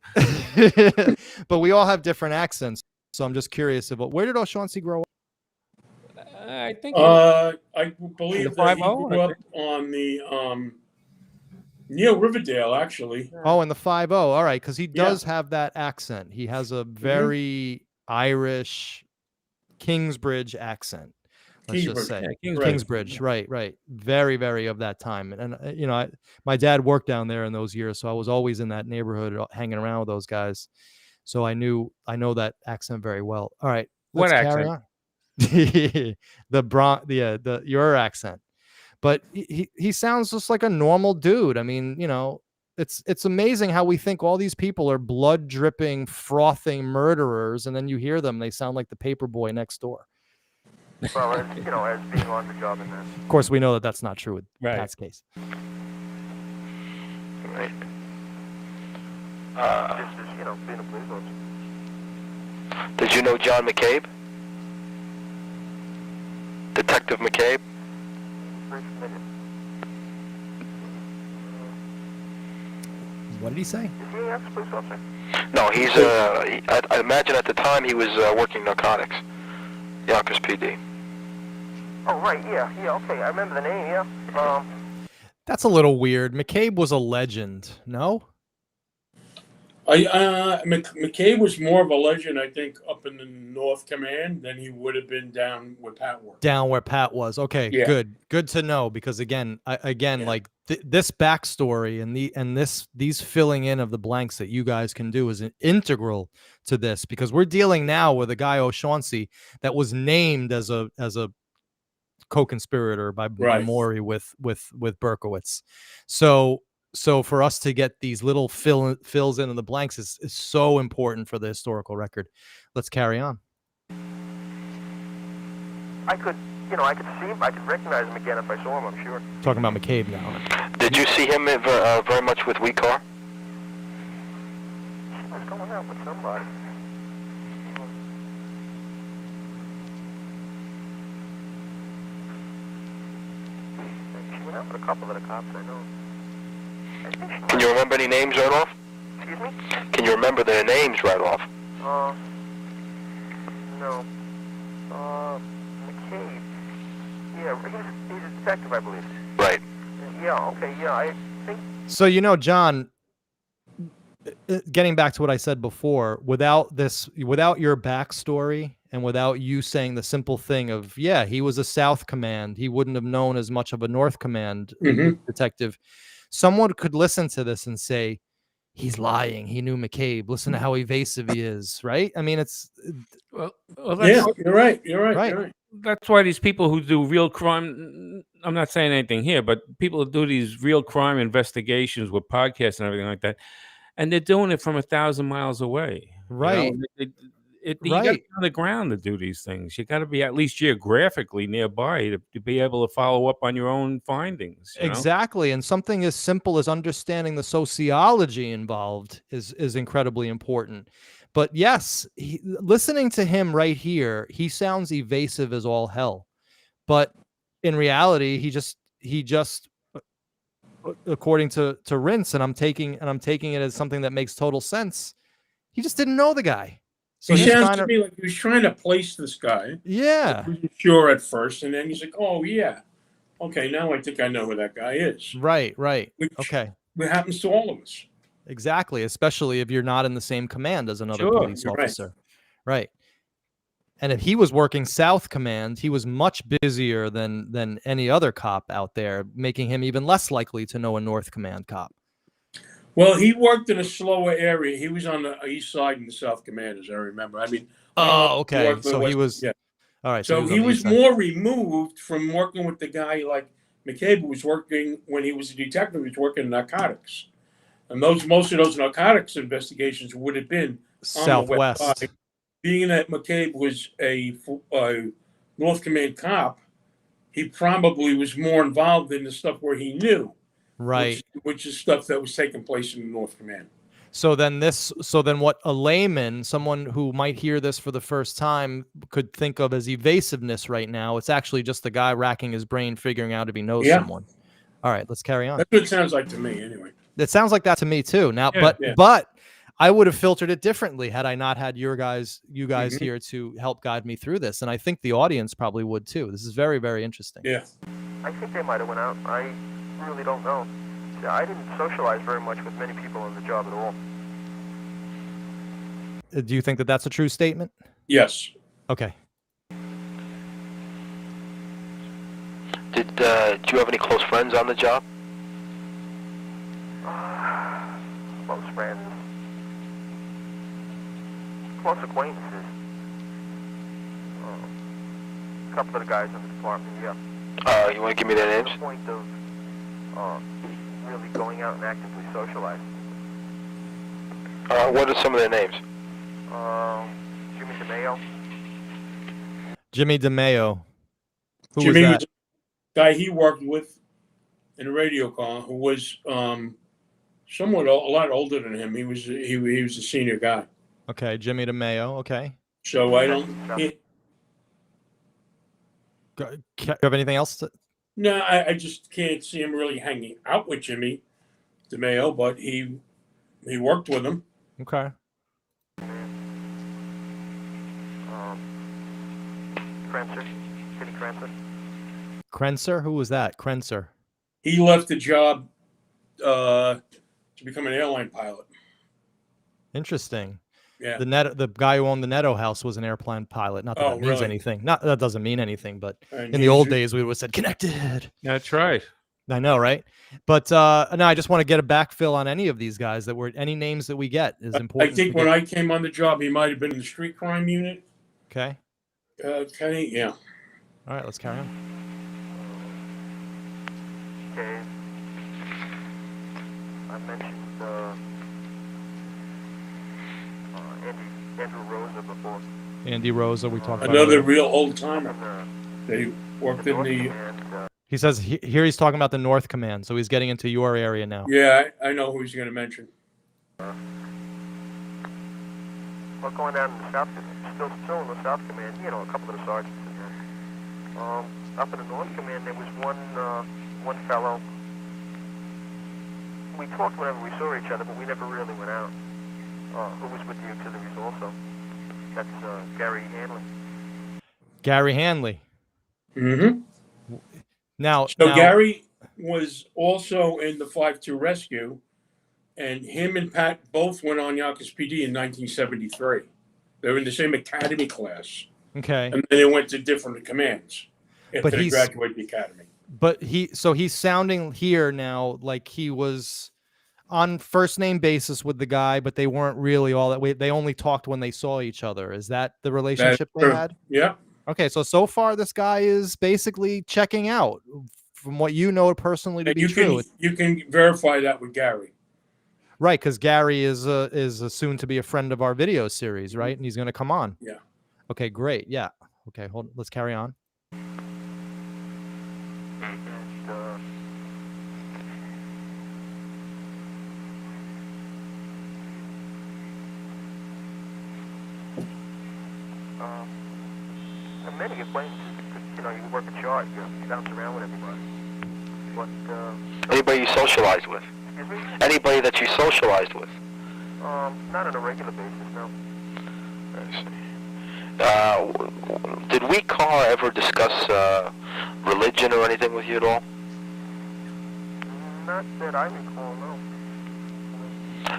But we all have different accents, so I'm just curious about where did O'Shaughnessy grow up? I think I believe that he grew up on the Near Riverdale, actually. Oh, and the 5-0. All right, because he does have that accent. He has a very Irish Kingsbridge accent. Let's just say Kingsbridge, right. Very, very of that time. And you know, my dad worked down there in those years, so I was always in that neighborhood hanging around with those guys. So I know that accent very well. All right, let's carry on. Your accent. But he sounds just like a normal dude. I mean, you know, it's amazing how we think all these people are blood dripping, frothing murderers, and then you hear them, they sound like the paper boy next door. Well, as being on the job in that. Of course, we know that that's not true with Pat's case. Right. Just as, being a police officer. Did you know John McCabe? Detective McCabe? Very familiar. What did he say? Is he a police officer? No, he's, I imagine at the time he was working narcotics. Yonkers PD. Oh, right, yeah, okay, I remember the name, yeah. That's a little weird. McCabe was a legend, no? McCabe was more of a legend, I think, up in the North Command than he would have been down where Pat worked. Down where Pat was. Okay, good to know, because again, like this backstory and these filling in of the blanks that you guys can do is integral to this, because we're dealing now with a guy O'Shaughnessy that was named as a co-conspirator by Maury with Berkowitz. So for us to get these little fills in the blanks is so important for the historical record. Let's carry on. I could see him. I could recognize him again if I saw him, I'm sure. Talking about McCabe now. Did you see him very much with Car? He was going out with somebody. She went out with a couple of the cops, I know. Can you remember any names right off? Excuse me? Can you remember their names right off? No. McCabe. Yeah, he's a detective, I believe. Right. Yeah, okay, yeah, I think... So, John, getting back to what I said before, without your backstory and without you saying the simple thing of, he was a South Command, he wouldn't have known as much of a North Command detective. Someone could listen to this and say, he's lying. He knew McCabe. Listen to how evasive he is, right? I mean, it's... Well, you're right. You're right. That's why these people who do real crime, I'm not saying anything here, but people who do these real crime investigations with podcasts and everything like that, and they're doing it from 1,000 miles away. Right. You got to be on the ground to do these things. You got to be at least geographically nearby to be able to follow up on your own findings. Exactly. And something as simple as understanding the sociology involved is incredibly important. But yes, listening to him right here, he sounds evasive as all hell. But in reality, he just according to Rince, and I'm taking it as something that makes total sense, he just didn't know the guy. So he sounds to me like he was trying to place this guy. Yeah. He wasn't sure at first, and then he's like, "Oh yeah, okay, now I think I know who that guy is." Right. Which, okay. What happens to all of us? Exactly, especially if you're not in the same command as another police officer. Right. And if he was working South Command, he was much busier than any other cop out there, making him even less likely to know a North Command cop. Well, he worked in a slower area. He was on the east side in the South Command, as I remember. I mean, okay. So he was. Yeah. All right. So he was more removed from working with the guy like McCabe, who was working when he was a detective. He was working in narcotics, and most of those narcotics investigations would have been Southwest. On the west side. Being that McCabe was a North Command cop, he probably was more involved in the stuff where he knew. Right. Which is stuff that was taking place in the North Command. So then what a layman, someone who might hear this for the first time, could think of as evasiveness right now, it's actually just the guy racking his brain, figuring out if he knows someone. All right, let's carry on. That's what it sounds like to me anyway. It sounds like that to me too. Now, but I would have filtered it differently had I not had you guys here to help guide me through this. And I think the audience probably would too. This is very, very interesting. Yeah. I think they might have went out. I really don't know. I didn't socialize very much with many people on the job at all. Do you think that that's a true statement? Yes. Okay. Do you have any close friends on the job? Close friends. Close acquaintances. A couple of the guys in the department, yeah. You want to give me their names? To the point of really going out and actively socializing. What are some of their names? Jimmy DeMayo. Jimmy DeMayo. Who Jimmy was was that? a guy he worked with in a radio car who was somewhat a lot older than him. He was a senior guy. Okay, Jimmy DeMayo. Okay. So I don't. Do you have anything else? No, I just can't see him really hanging out with Jimmy DeMayo, but he worked with him. Okay. Krenzer. Kenny Krenzer. Krenzer? Who was that? Krenzer. He left the job to become an airline pilot. Interesting. Yeah. The guy who owned the Netto house was an airplane pilot. Not that that means really? anything. Not that doesn't mean anything, but And in he the old was- days we would have said connected. That's right. I know, right? But no, I just want to get a backfill on any of these guys that were any names that we get is I important. think to when get. I came on the job, he might have been in the street crime unit. Okay. Kenny, yeah. All right, let's carry on. Okay. I mentioned Andrew Rosa before. Andy Rosa, we talked about. Another earlier. real old timer. And, That he worked the in North the. Command, He says here he's talking about the North Command, so he's getting into your area now. Yeah, I know who he's going to mention. well, going down in the South Command, still in the South Command, you know, a couple of the sergeants in there. Up in the North Command, there was one fellow. We talked whenever we saw each other, but we never really went out. Who was with the auxiliaries also? That's Gary Hanley. Gary Hanley. Mm-hmm. Now, So Gary was also in the 5-2 rescue, and him and Pat both went on Yonkers PD in 1973. They were in the same academy class, okay, and then they went to different commands after But they he's- graduated the academy. but he's sounding here now like he was on first name basis with the guy, but they weren't really all that way. They only talked when they saw each other. Is that the relationship they true. had? Yeah. Okay, so far this guy is basically checking out from what you know personally to And be true. you can verify that with Gary. Right, because Gary is a soon to be a friend of our video series, right? And he's going to come on. Yeah. Okay, great. Yeah. Okay, let's carry on. And many acquaintances, because, you know, you work a chart, you bounce around with everybody. But, Anybody you socialized with? excuse me? Anybody that you socialized with? Not on a regular basis, no. Did we Carr ever discuss religion or anything with you at all? Not that I recall, no.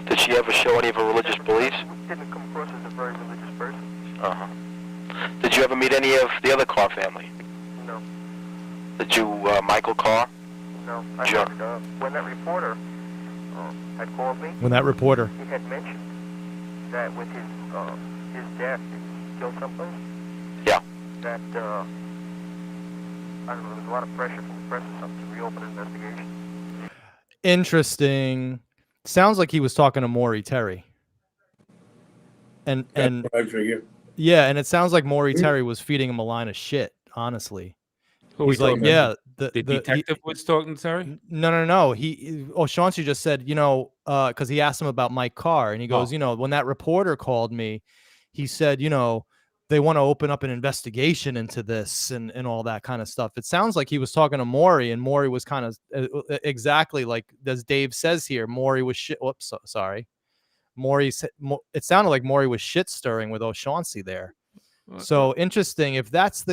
Did she ever show any of her religious beliefs? Didn't come across as a very religious person. Uh-huh. Did you ever meet any of the other Carr family? No, Did you, Michael Carr? no. Sure. When that reporter had called me, When that reporter. he had mentioned that with his death, he killed someplace. Yeah. That, I don't know, there was a lot of pressure from the press or something to reopen an investigation. Interesting. Sounds like he was talking to Maury Terry. And That's what I figured. yeah, and it sounds like Maury Terry was feeding him a line of shit, honestly. Who we He's like, talking yeah, about? The the detective was talking, sorry? No. O'Shaughnessy just said, you know, because he asked him about Mike Carr, and he goes, Oh. you know, when that reporter called me, he said, you know, they want to open up an investigation into this and all that kind of stuff. It sounds like he was talking to Maury, and Maury was kind of exactly like as Dave says here. Maury was shit. Whoops, sorry. Maury said it sounded like Maury was shit stirring with O'Shaughnessy there. So interesting. If that's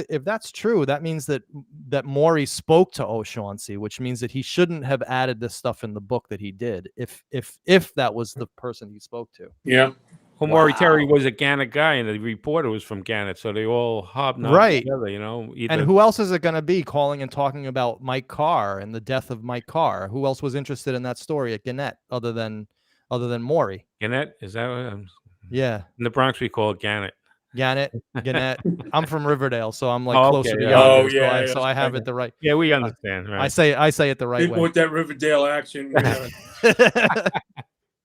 true, that means that Maury spoke to O'Shaughnessy, which means that he shouldn't have added this stuff in the book that he did. If that was the person he spoke to. Yeah. Well, Maury Terry was a Gannett guy, and the reporter was from Gannett, so they all hobnobbed Right. together, And who else is it going to be calling and talking about Mike Carr and the death of Mike Carr? Who else was interested in that story at Gannett other than Maury? Gannett? Is that what Yeah. in the Bronx we call it Gannett? Gannett. I'm from Riverdale, so I'm like Oh, closer okay, to yeah. Yonkers, Oh, yeah, so I have yeah. it the right. Yeah, we understand, right? I say it the right People way. with that Riverdale accent.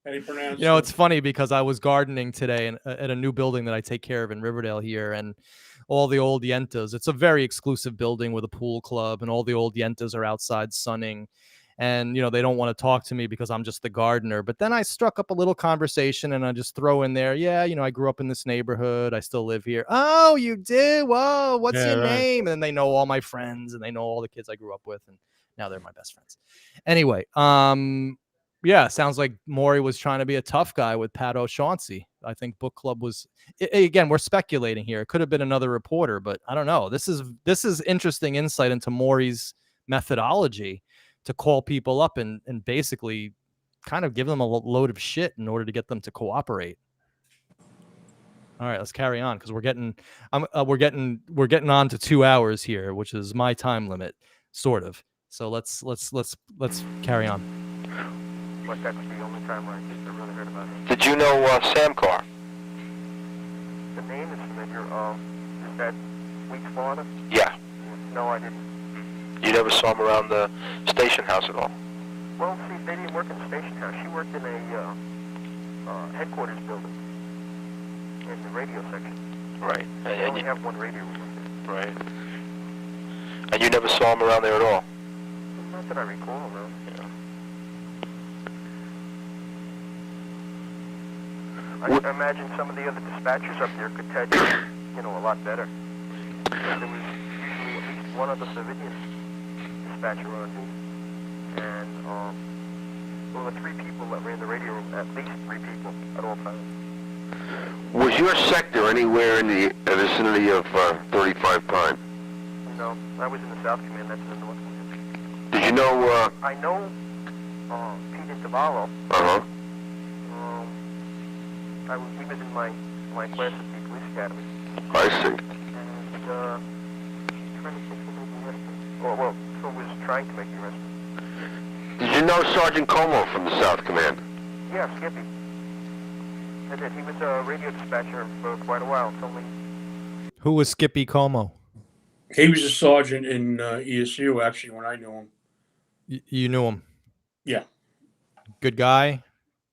How do you pronounce You know, it? it's funny because I was gardening today at a new building that I take care of in Riverdale here, and all the old Yentas. It's a very exclusive building with a pool club, and all the old Yentas are outside sunning. And, they don't want to talk to me because I'm just the gardener. But then I struck up a little conversation, and I just throw in there, yeah, I grew up in this neighborhood. I still live here. Oh, you do? Whoa, what's your name? And then they know all my friends, and they know all the kids I grew up with, and now they're my best friends. Anyway, yeah, sounds like Maury was trying to be a tough guy with Pat O Shaugnessy. I think book club was, again, we're speculating here. It could have been another reporter, but I don't know. This is interesting insight into Maury's methodology to call people up and basically kind of give them a load of shit in order to get them to cooperate. All right, let's carry on because we're getting on to 2 hours here, which is my time limit, sort of. So let's carry on. But that's the only time where I really heard about it. Did you know Sam Carr? The name is familiar. Is that Weeks, Florida? Yeah. No, I didn't. You never saw him around the station house at all? Well, see, they didn't work in the station house. She worked in a headquarters building in the radio section. Right. They only have one radio room. Right. And you never saw him around there at all? Not that I recall, no. I imagine some of the other dispatchers up there could tell you, a lot better. There was usually at least one other civilian dispatcher on duty, and there were 3 people that ran the radio room, at least 3 people at all times. Was your sector anywhere in the vicinity of 35 Pine? No, I was in the South Command, that's in the North Command. Did you know, I know Pete Intervallo. uh-huh. He was in my class at the police academy. I see. And trying to think who made the arrest. Well, who was trying to make the arrest. Did you know Sergeant Como from the South Command? Yeah, Skippy. I did. He was a radio dispatcher for quite a while. Told me. Who was Skippy Como? He was a sergeant in ESU, actually, when I knew him. You knew him? Yeah. Good guy?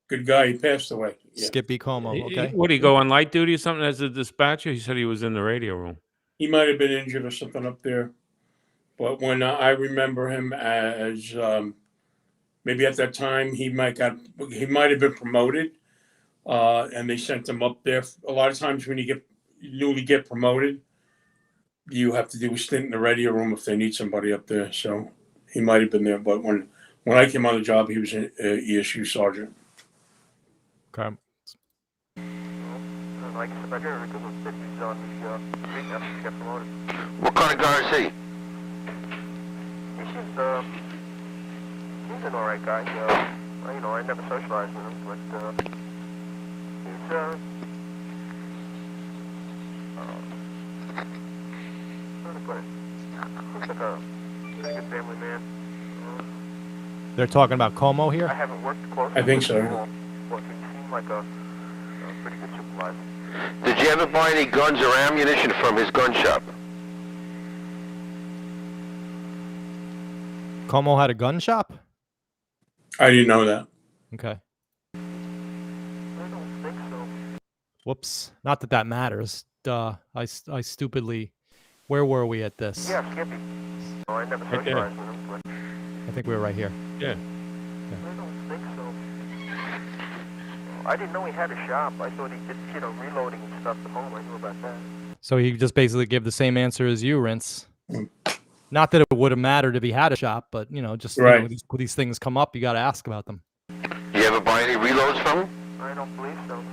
Good guy. He passed away. Yeah. Skippy Como, okay. Would he go on light duty or something as a dispatcher? He said he was in the radio room. He might have been injured or something up there. But when I remember him as maybe at that time he might have been promoted, and they sent him up there. A lot of times when you newly get promoted, you have to do a stint in the radio room if they need somebody up there. So he might have been there. But when I came on the job, he was an ESU sergeant. Okay. I guess if I heard a good one, that he's on the street now, he got promoted. What kind of guy is he? He's an alright guy. I never socialized with him, but he's how to put it? He's like a pretty good family man. They're talking about Como I here? haven't worked closely I think with so. him, but he seemed like a pretty good supervisor. Did you ever buy any guns or ammunition from his gun shop? Como had a gun shop? I didn't know that. Okay. I don't think so. Whoops. Not that matters. Duh. I stupidly... Where were we at this? Yeah, Skippy. I never Right there. socialized with him, but I think we were right here. Yeah. I don't think so. I didn't know he had a shop. I thought he did, reloading and stuff at home. I knew about that. So he just basically gave the same answer as you, Rince. Not that it would have mattered if he had a shop, but, just Right. when these things come up, you got to ask about them. You ever buy any reloads from him? I don't believe so.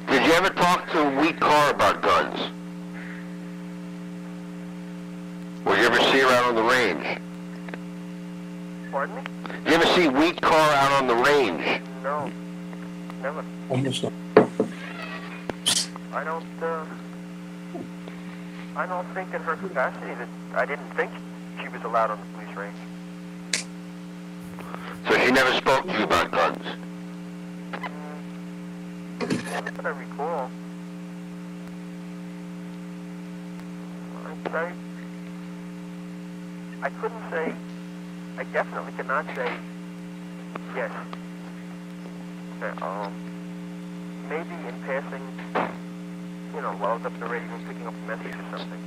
Did you ever talk to Wheat Carr about guns? Or you ever see her out on the range? Pardon me? You ever see Wheat Carr out on the range? No, never. Almost not. I don't think in her capacity that I didn't think she was allowed on the police range. So she never spoke to you about guns? Not that I recall. I couldn't say, I definitely could not say yes. Maybe in passing, while I was up in the radio room picking up a message or something.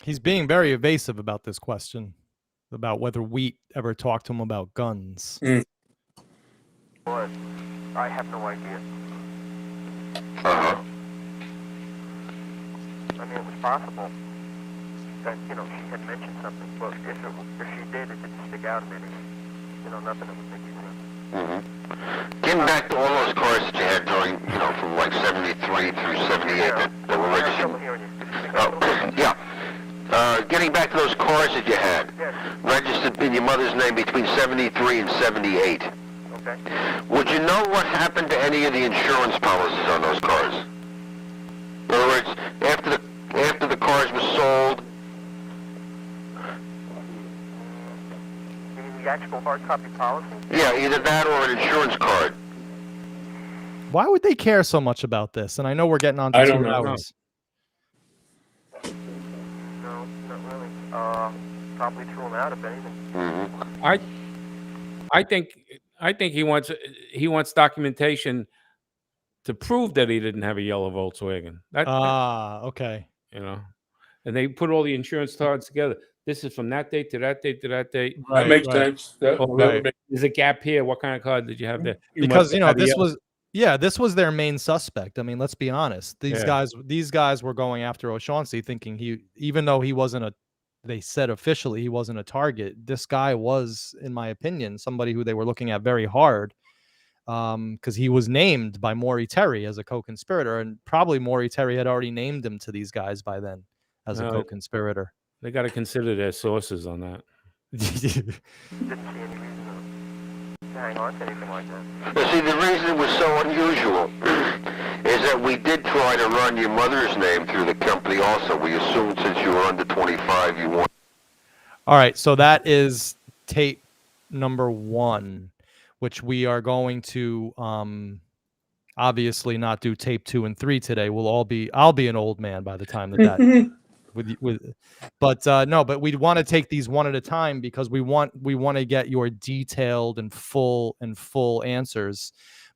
He's being very evasive about this question, about whether Wheat ever talked to him about guns. But I have no idea. Uh-huh. I mean, it was possible that, she had mentioned something, but if she did, it didn't stick out in any, nothing that would make you Mm-hmm. Getting back to all those cars that you had during, from like 73 through 78 that were registered. Yeah. Getting back to those cars that you had, registered in your mother's name between 73 and 78. Okay. Would you know what happened to any of the insurance policies on those cars? In other words, after the cars were sold. You mean the actual hard copy policy? Yeah, either that or an insurance card. Why would they care so much about this? And I know we're getting on to I 2 don't know. hours. No, not really. Probably threw them out, if anything. Mm-hmm. I think he wants documentation to prove that he didn't have a yellow Volkswagen. Okay. And they put all the insurance cards together. This is from that date to that date to that date. That makes sense. That would make There's a gap here. What kind of card did you have there? Because this was their main suspect. I mean, let's be honest. These guys were going after O'Shaughnessy, thinking even though he wasn't they said officially he wasn't a target. This guy was, in my opinion, somebody who they were looking at very hard, because he was named by Maury Terry as a co-conspirator, and probably Maury Terry had already named him to these guys by then as a co-conspirator. They got to consider their sources on that. Didn't see any reason to hang on to anything like that. Well, see, the reason it was so unusual is that we did try to run your mother's name through the company also. We assumed since you were under 25, you weren't. All right, so that is tape number 1, which we are going to obviously not do tape 2 and 3 today. I'll be an old man by the time that but we want to take these one at a time because we want to get your detailed and full answers.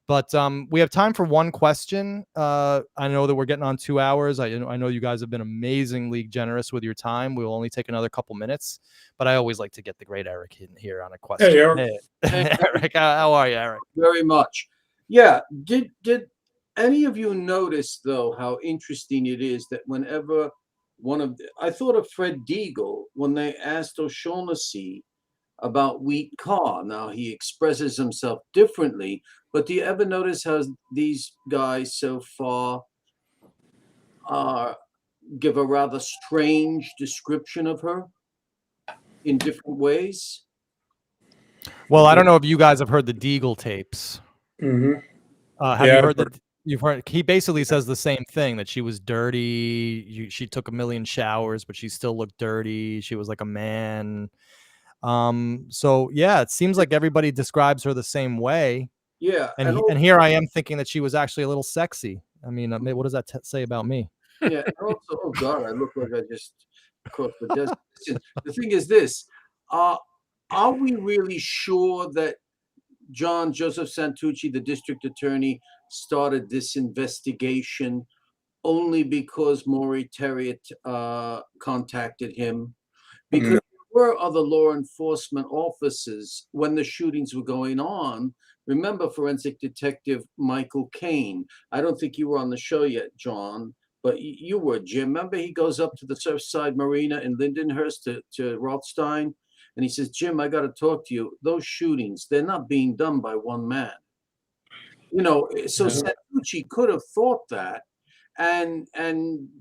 But we have time for one question. I know that we're getting on 2 hours. I know you guys have been amazingly generous with your time. We will only take another couple minutes, but I always like to get the great Eric in here on a question. Hey, Eric. Hey. Eric, how are you, Eric? Very much. Yeah. Did any of you notice though how interesting it is that whenever I thought of Fred Deagle when they asked O'Shaughnessy about Wheat Carr. Now he expresses himself differently, but do you ever notice how these guys so far give a rather strange description of her in different ways? Well, I don't know if you guys have heard the Deagle tapes. Mm-hmm. Have you heard that? You've heard he basically says the same thing, that she was dirty. She took a million showers, but she still looked dirty. She was like a man. So yeah, it seems like everybody describes her the same way. Yeah. And here I am thinking that she was actually a little sexy. I mean, what does that say about me? Yeah. And also, oh God, I look like I just caught the desert. The thing is this: are we really sure that John Joseph Santucci, the district attorney, started this investigation only because Maury Terry contacted him? Because there were other law enforcement officers when the shootings were going on. Remember forensic detective Michael Caine. I don't think you were on the show yet, John, but you were, Jim. Remember he goes up to the Surfside Marina in Lindenhurst to Rothstein, and he says, Jim, I got to talk to you. Those shootings, they're not being done by one man. You know, so Yeah. Santucci could have thought that, and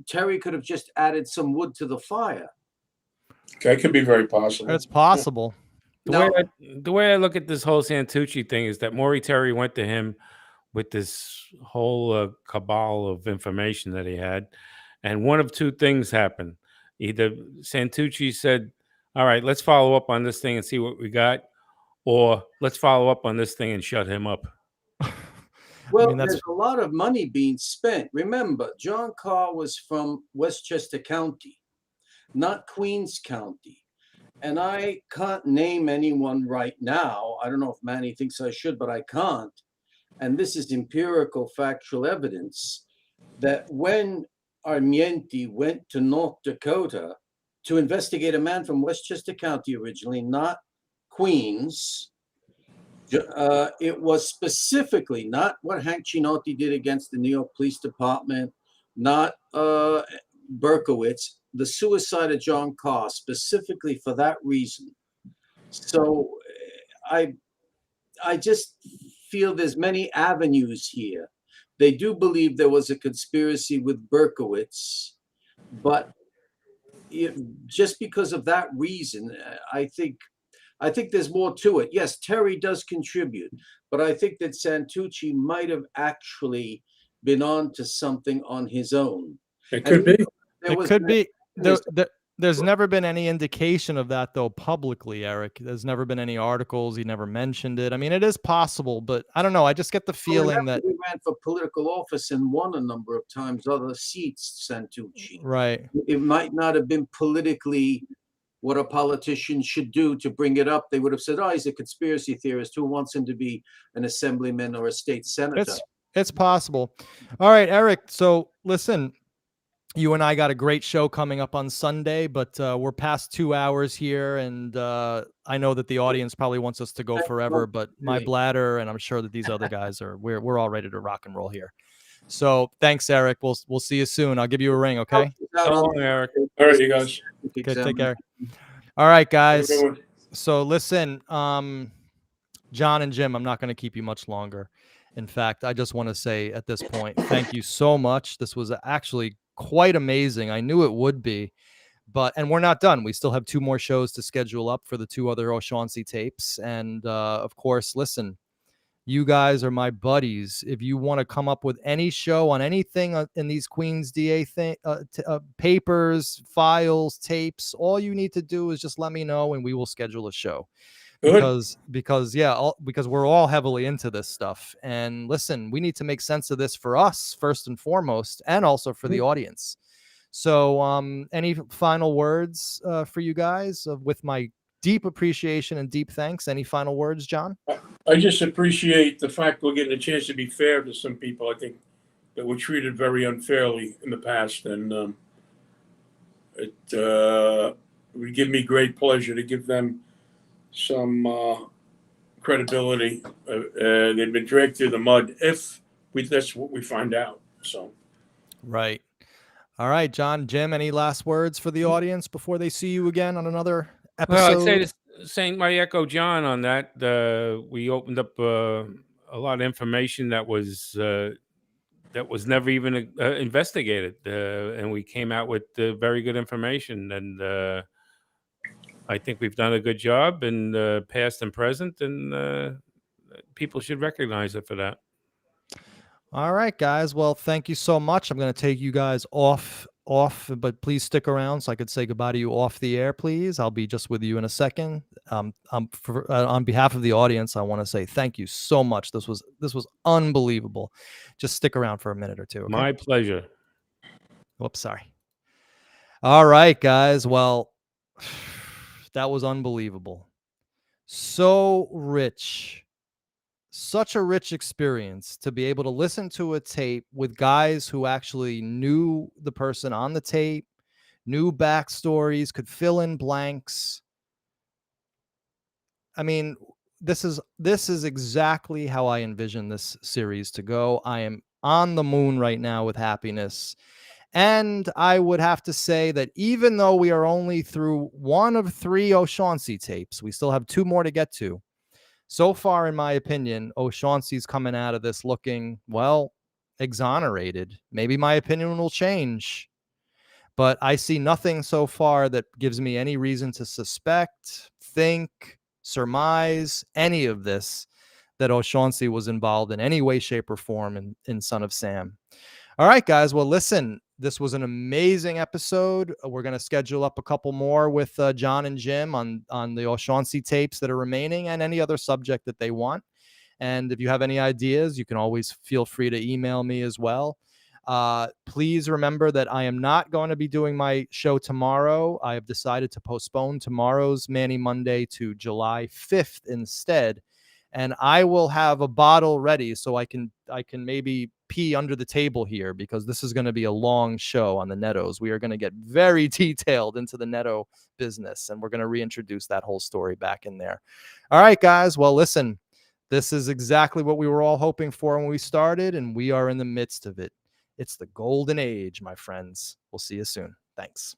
Terry could have just added some wood to the fire. Okay, could be very possible. It's possible. The way I look at this whole Santucci thing is that Maury Terry went to him with this whole cabal of information that he had, and one of two things happened. Either Santucci said, all right, let's follow up on this thing and see what we got, or let's follow up on this thing and shut him up. Well, there's a lot of money being spent. Remember, John Carr was from Westchester County, not Queens County. And I can't name anyone right now. I don't know if Manny thinks I should, but I can't. And this is empirical, factual evidence that when Armienti went to North Dakota to investigate a man from Westchester County originally, not Queens, it was specifically not what Hank Chinotti did against the New York Police Department, not Berkowitz, the suicide of John Carr, specifically for that reason. So I just feel there's many avenues here. They do believe there was a conspiracy with Berkowitz, but just because of that reason, I think there's more to it. Yes, Terry does contribute, but I think that Santucci might have actually been on to something on his own. It could be. It could be. There's never been any indication of that, though, publicly, Eric. There's never been any articles. He never mentioned it. I mean, it is possible, but I don't know. I just get the feeling that he ran for political office and won a number of times other seats, Santucci. Right. It might not have been politically what a politician should do to bring it up. They would have said, oh, he's a conspiracy theorist. Who wants him to be an assemblyman or a state senator? It's possible. All right, Eric. So listen, you and I got a great show coming up on Sunday, but we're past 2 hours here, and I know that the audience probably wants us to go forever, but my bladder, and I'm sure that these other guys we're all ready to rock and roll here. So thanks, Eric. We'll see you soon. I'll give you a ring, okay? So long, Eric. All right, you guys. Okay, take care. All right, guys. So listen, John and Jim, I'm not going to keep you much longer. In fact, I just want to say at this point, thank you so much. This was actually quite amazing. I knew it would be, and we're not done. We still have 2 more shows to schedule up for the 2 other O'Shaughnessy tapes. And of course, listen, you guys are my buddies. If you want to come up with any show on anything in these Queens DA papers, files, tapes, all you need to do is just let me know and we will schedule a show. Because we're all heavily into this stuff. And listen, we need to make sense of this for us first and foremost, and also for the audience. So any final words for you guys with my deep appreciation and deep thanks? Any final words, John? I just appreciate the fact we're getting a chance to be fair to some people. I think that were treated very unfairly in the past, and it would give me great pleasure to give them some credibility. They've been dragged through the mud that's what we find out. So, right. All right, John, Jim, any last words for the audience before they see you again on another episode? Well, I'd say the same. I echo John on that. We opened up a lot of information that was never even investigated, and we came out with very good information. And I think we've done a good job in the past and present, and people should recognize it for that. All right, guys. Well, thank you so much. I'm going to take you guys off, but please stick around so I could say goodbye to you off the air, please. I'll be just with you in a second. On behalf of the audience, I want to say thank you so much. This was unbelievable. Just stick around for a minute or two. Okay? My pleasure. Whoops, sorry. All right, guys. Well, that was unbelievable. So rich. Such a rich experience to be able to listen to a tape with guys who actually knew the person on the tape, knew backstories, could fill in blanks. I mean, this is exactly how I envision this series to go. I am on the moon right now with happiness. And I would have to say that even though we are only through 1 of 3 O'Shaughnessy tapes, we still have 2 more to get to. So far, in my opinion, O'Shaughnessy's coming out of this looking, well, exonerated. Maybe my opinion will change, but I see nothing so far that gives me any reason to suspect, think, surmise any of this, that O'Shaughnessy was involved in any way, shape, or form in Son of Sam. All right, guys. Well, listen, this was an amazing episode. We're going to schedule up a couple more with John and Jim on the O'Shaughnessy tapes that are remaining and any other subject that they want. And if you have any ideas, you can always feel free to email me as well. Please remember that I am not going to be doing my show tomorrow. I have decided to postpone tomorrow's Manny Monday to July 5th instead. And I will have a bottle ready so I can maybe pee under the table here, because this is going to be a long show on the Nettos. We are going to get very detailed into the Netto business, and we're going to reintroduce that whole story back in there. All right, guys. Well, listen, this is exactly what we were all hoping for when we started, and we are in the midst of it. It's the golden age, my friends. We'll see you soon. Thanks.